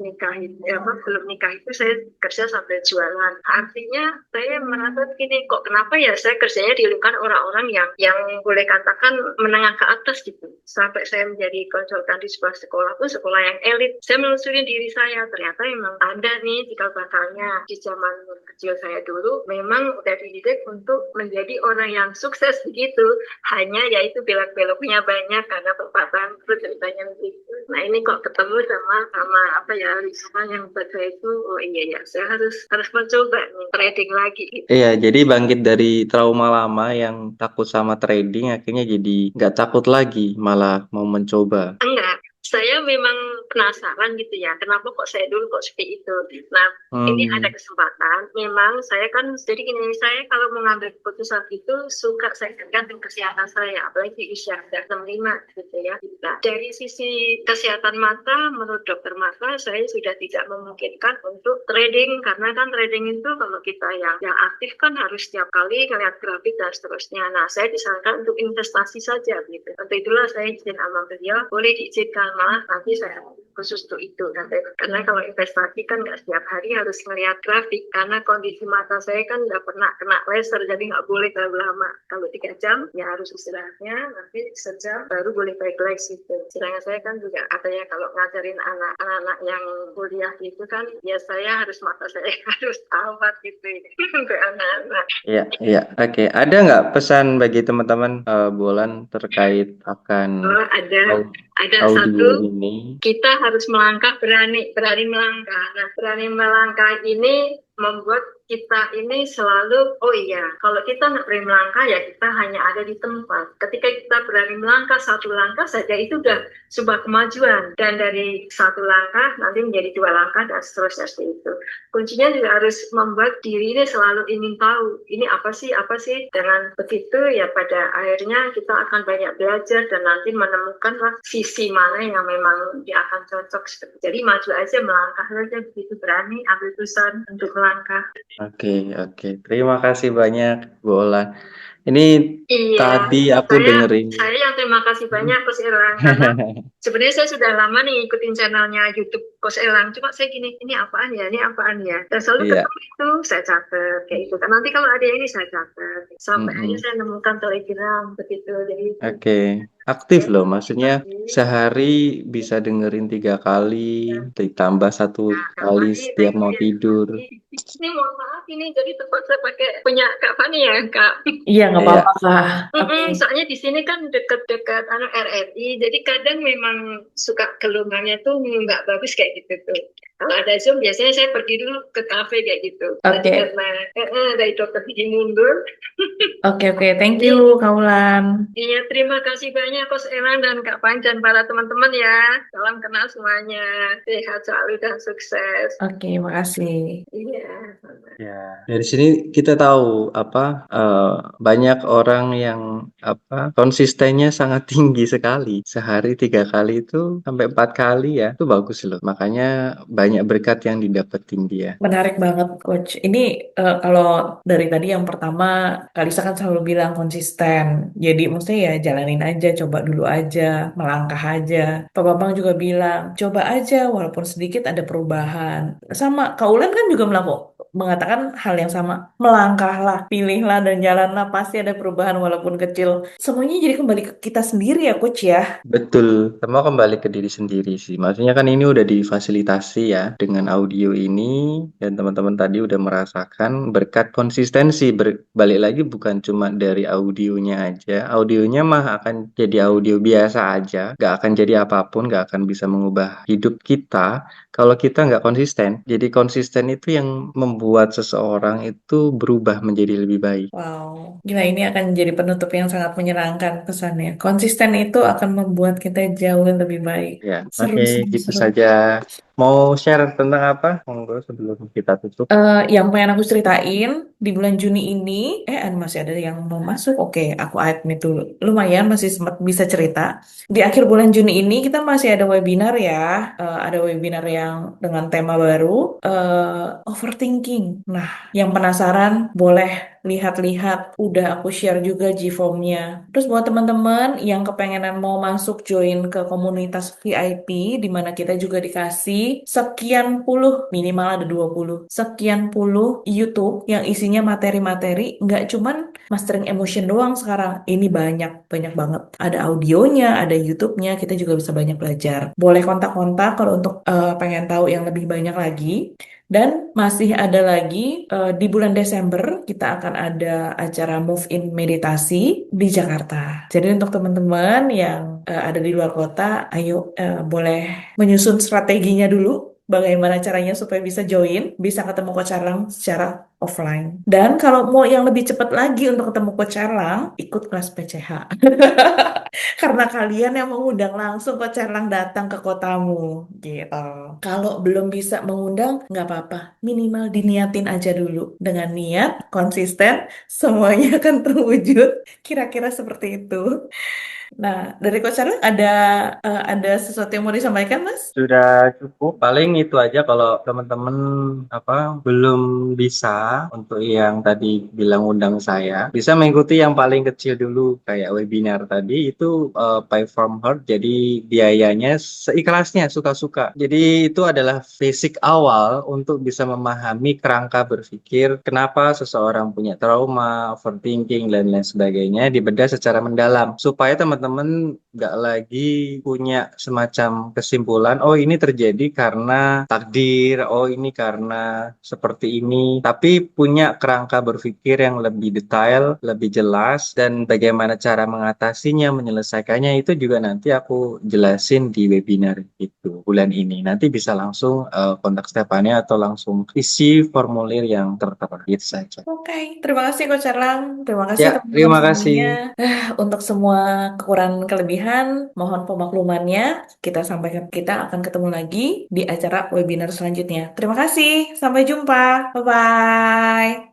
nikah itu belum nikah itu saya kerja sampai jualan. Artinya saya merasa begini, kok kenapa ya saya kerjanya di lingkungan orang-orang yang boleh katakan menengah ke atas gitu. Sampai saya menjadi konsultan di sebuah sekolah pun sekolah yang elit, saya menelusuri diri saya, ternyata memang ada nih cikal bakalnya di zaman kecil saya dulu memang udah dididik untuk menjadi orang yang sukses begitu, hanya yaitu belok-beloknya banyak karena perpatahan ceritanya begitu. Nah ini kok ketemu sama apa ya risma yang buat saya itu, oh iya ya saya harus mencoba nih trading lagi gitu. Iya, jadi bangkit dari trauma lama yang takut sama trading, akhirnya jadi nggak takut lagi, malah mau mencoba. Enggak, saya memang penasaran gitu ya, kenapa kok saya dulu kok seperti itu. Nah, ini ada kesempatan, memang saya kan, jadi gini, saya kalau mengambil keputusan itu, suka saya tergantung kesehatan saya, apalagi di usia 65 gitu ya. Nah, dari sisi kesehatan mata, menurut dokter mata, saya sudah tidak memungkinkan untuk trading, karena kan trading itu kalau kita yang aktif kan harus setiap kali ngeliat grafik dan seterusnya. Nah, saya disarankan untuk investasi saja gitu. Untuk itulah saya izin sama beliau, boleh diizinkan, malah nanti saya khusus untuk itu. Karena kalau investasi kan nggak setiap hari harus melihat grafik, karena kondisi mata saya kan nggak pernah kena laser, jadi nggak boleh terlalu lama. Kalau 3 jam ya harus istirahatnya, nanti sejam baru boleh balik lagi gitu. Sedangkan saya kan juga katanya kalau ngajarin anak-anak yang kuliah gitu kan, ya saya harus mata saya harus awet gitu untuk anak-anak. Iya, oke. Ada nggak pesan bagi teman-teman Bolan terkait akan Ada audio satu, ini? kita harus melangkah, berani melangkah. Nah, berani melangkah ini membuat kita ini selalu, oh iya, kalau kita nggak berani melangkah ya kita hanya ada di tempat. Ketika kita berani melangkah satu langkah saja itu udah sebuah kemajuan, dan dari satu langkah nanti menjadi 2 langkah dan seterusnya seperti itu. Kuncinya juga harus membuat diri ini selalu ingin tahu ini apa sih. Dengan begitu ya pada akhirnya kita akan banyak belajar dan nanti menemukanlah sisi mana yang memang dia akan cocok. Jadi maju aja, melangkah saja, begitu berani ambil keputusan untuk melangkah. Oke. Terima kasih banyak, Bolan. Ini tadi aku dengerin. Saya yang terima kasih banyak Coach Elang, karena sebenarnya saya sudah lama nih ikutin channelnya YouTube Coach Elang. Cuma saya gini, ini apaan ya? Dan selalu ketemu itu saya catat kayak gitu. Kan nanti kalau ada ini saya catat. Sampai akhirnya saya nemukan Telegram begitu. Jadi aktif loh, maksudnya sehari bisa dengerin 3 kali, ditambah 1 kali setiap mau tidur. Ini mohon maaf ini jadi terpaksa pakai punya Kak Fani ya Kak. Iya nggak apa-apa lah. Soalnya di sini kan dekat-dekat RRI, jadi kadang memang suka gelombangnya tuh nggak bagus kayak gitu tuh. Kalau ada Zoom biasanya saya pergi dulu ke kafe kayak gitu. Karena dari dokter gigi mundur. Oke, thank you Kaulan. Iya, terima kasih banyak Coach Elang dan Kak Pan dan para teman-teman ya. Salam kenal semuanya. Sehat selalu dan sukses. Oke, makasih. Iya. Ya, dari sini kita tahu banyak orang yang konsistennya sangat tinggi sekali. Sehari 3 kali itu sampai 4 kali ya, itu bagus loh. Makanya banyak berkat yang didapetin dia. Menarik banget Coach. Ini kalau dari tadi yang pertama, Kalisa kan selalu bilang konsisten. Jadi maksudnya ya jalanin aja, coba dulu aja, melangkah aja. Pak Bambang juga bilang, coba aja walaupun sedikit ada perubahan. Sama Kaulan kan juga mengatakan hal yang sama. Melangkahlah, pilihlah dan jalanlah, pasti ada perubahan walaupun kecil. Semuanya jadi kembali ke kita sendiri ya coach ya. Betul, semua kembali ke diri sendiri sih. Maksudnya kan ini udah difasilitasi ya dengan audio ini dan teman-teman tadi udah merasakan berkat konsistensi. Balik lagi bukan cuma dari audionya aja. Audionya mah akan jadi audio biasa aja, nggak akan jadi apapun, nggak akan bisa mengubah hidup kita kalau kita nggak konsisten. Jadi konsisten itu yang membuat seseorang itu berubah menjadi lebih baik. Wow, gila ini akan jadi penutup yang sangat menyenangkan pesannya. Konsisten itu akan membuat kita jauh lebih baik. Ya, Seru, oke, seru, gitu seru. saja. Mau share tentang apa? Monggo sebelum kita tutup. Yang pengen aku ceritain di bulan Juni ini, masih ada yang mau masuk. Oke, aku admit dulu. Lumayan masih sempat bisa cerita. Di akhir bulan Juni ini kita masih ada webinar ya. Ada webinar yang dengan tema baru, overthinking. Nah, yang penasaran boleh lihat-lihat. Udah aku share juga Gform-nya. Terus buat teman-teman yang kepengenan mau masuk join ke komunitas VIP, di mana kita juga dikasih sekian puluh, minimal ada 20, sekian puluh YouTube yang isinya materi-materi, nggak cuman mastering emotion doang sekarang. Ini banyak banget. Ada audionya, ada YouTube-nya, kita juga bisa banyak belajar. Boleh kontak-kontak kalau untuk pengen tahu yang lebih banyak lagi. Dan masih ada lagi di bulan Desember kita akan ada acara Move In Meditasi di Jakarta. Jadi untuk teman-teman yang ada di luar kota, ayo boleh menyusun strateginya dulu. Bagaimana caranya supaya bisa join, bisa ketemu Coach Erlang secara offline. Dan kalau mau yang lebih cepat lagi untuk ketemu Coach Erlang, ikut kelas PCH. Karena kalian yang mengundang langsung Coach Erlang datang ke kotamu, gitu. Kalau belum bisa mengundang, nggak apa-apa. Minimal diniatin aja dulu. Dengan niat, konsisten, semuanya akan terwujud. Kira-kira seperti itu. Nah, dari Coach Erlang ada sesuatu yang mau disampaikan, Mas? Sudah cukup. Paling itu aja kalau teman-teman belum bisa untuk yang tadi bilang undang saya, bisa mengikuti yang paling kecil dulu kayak webinar tadi itu pay from heart. Jadi biayanya seikhlasnya, suka-suka. Jadi itu adalah basic awal untuk bisa memahami kerangka berpikir kenapa seseorang punya trauma, overthinking dan lain sebagainya dibedah secara mendalam supaya teman-teman nggak lagi punya semacam kesimpulan, oh ini terjadi karena takdir, oh ini karena seperti ini, tapi punya kerangka berpikir yang lebih detail, lebih jelas, dan bagaimana cara mengatasinya, menyelesaikannya itu juga nanti aku jelasin di webinar itu bulan ini. Nanti bisa langsung kontak Stefania atau langsung isi formulir yang tertera gitu saja. Oke, terima kasih Coach Erlang. Terima kasih Ya, teman-teman terima semuanya. kasih. Untuk semua kekurangan kelebihan, mohon pemaklumannya. Kita akan ketemu lagi di acara webinar selanjutnya. Terima kasih. Sampai jumpa. Bye-bye.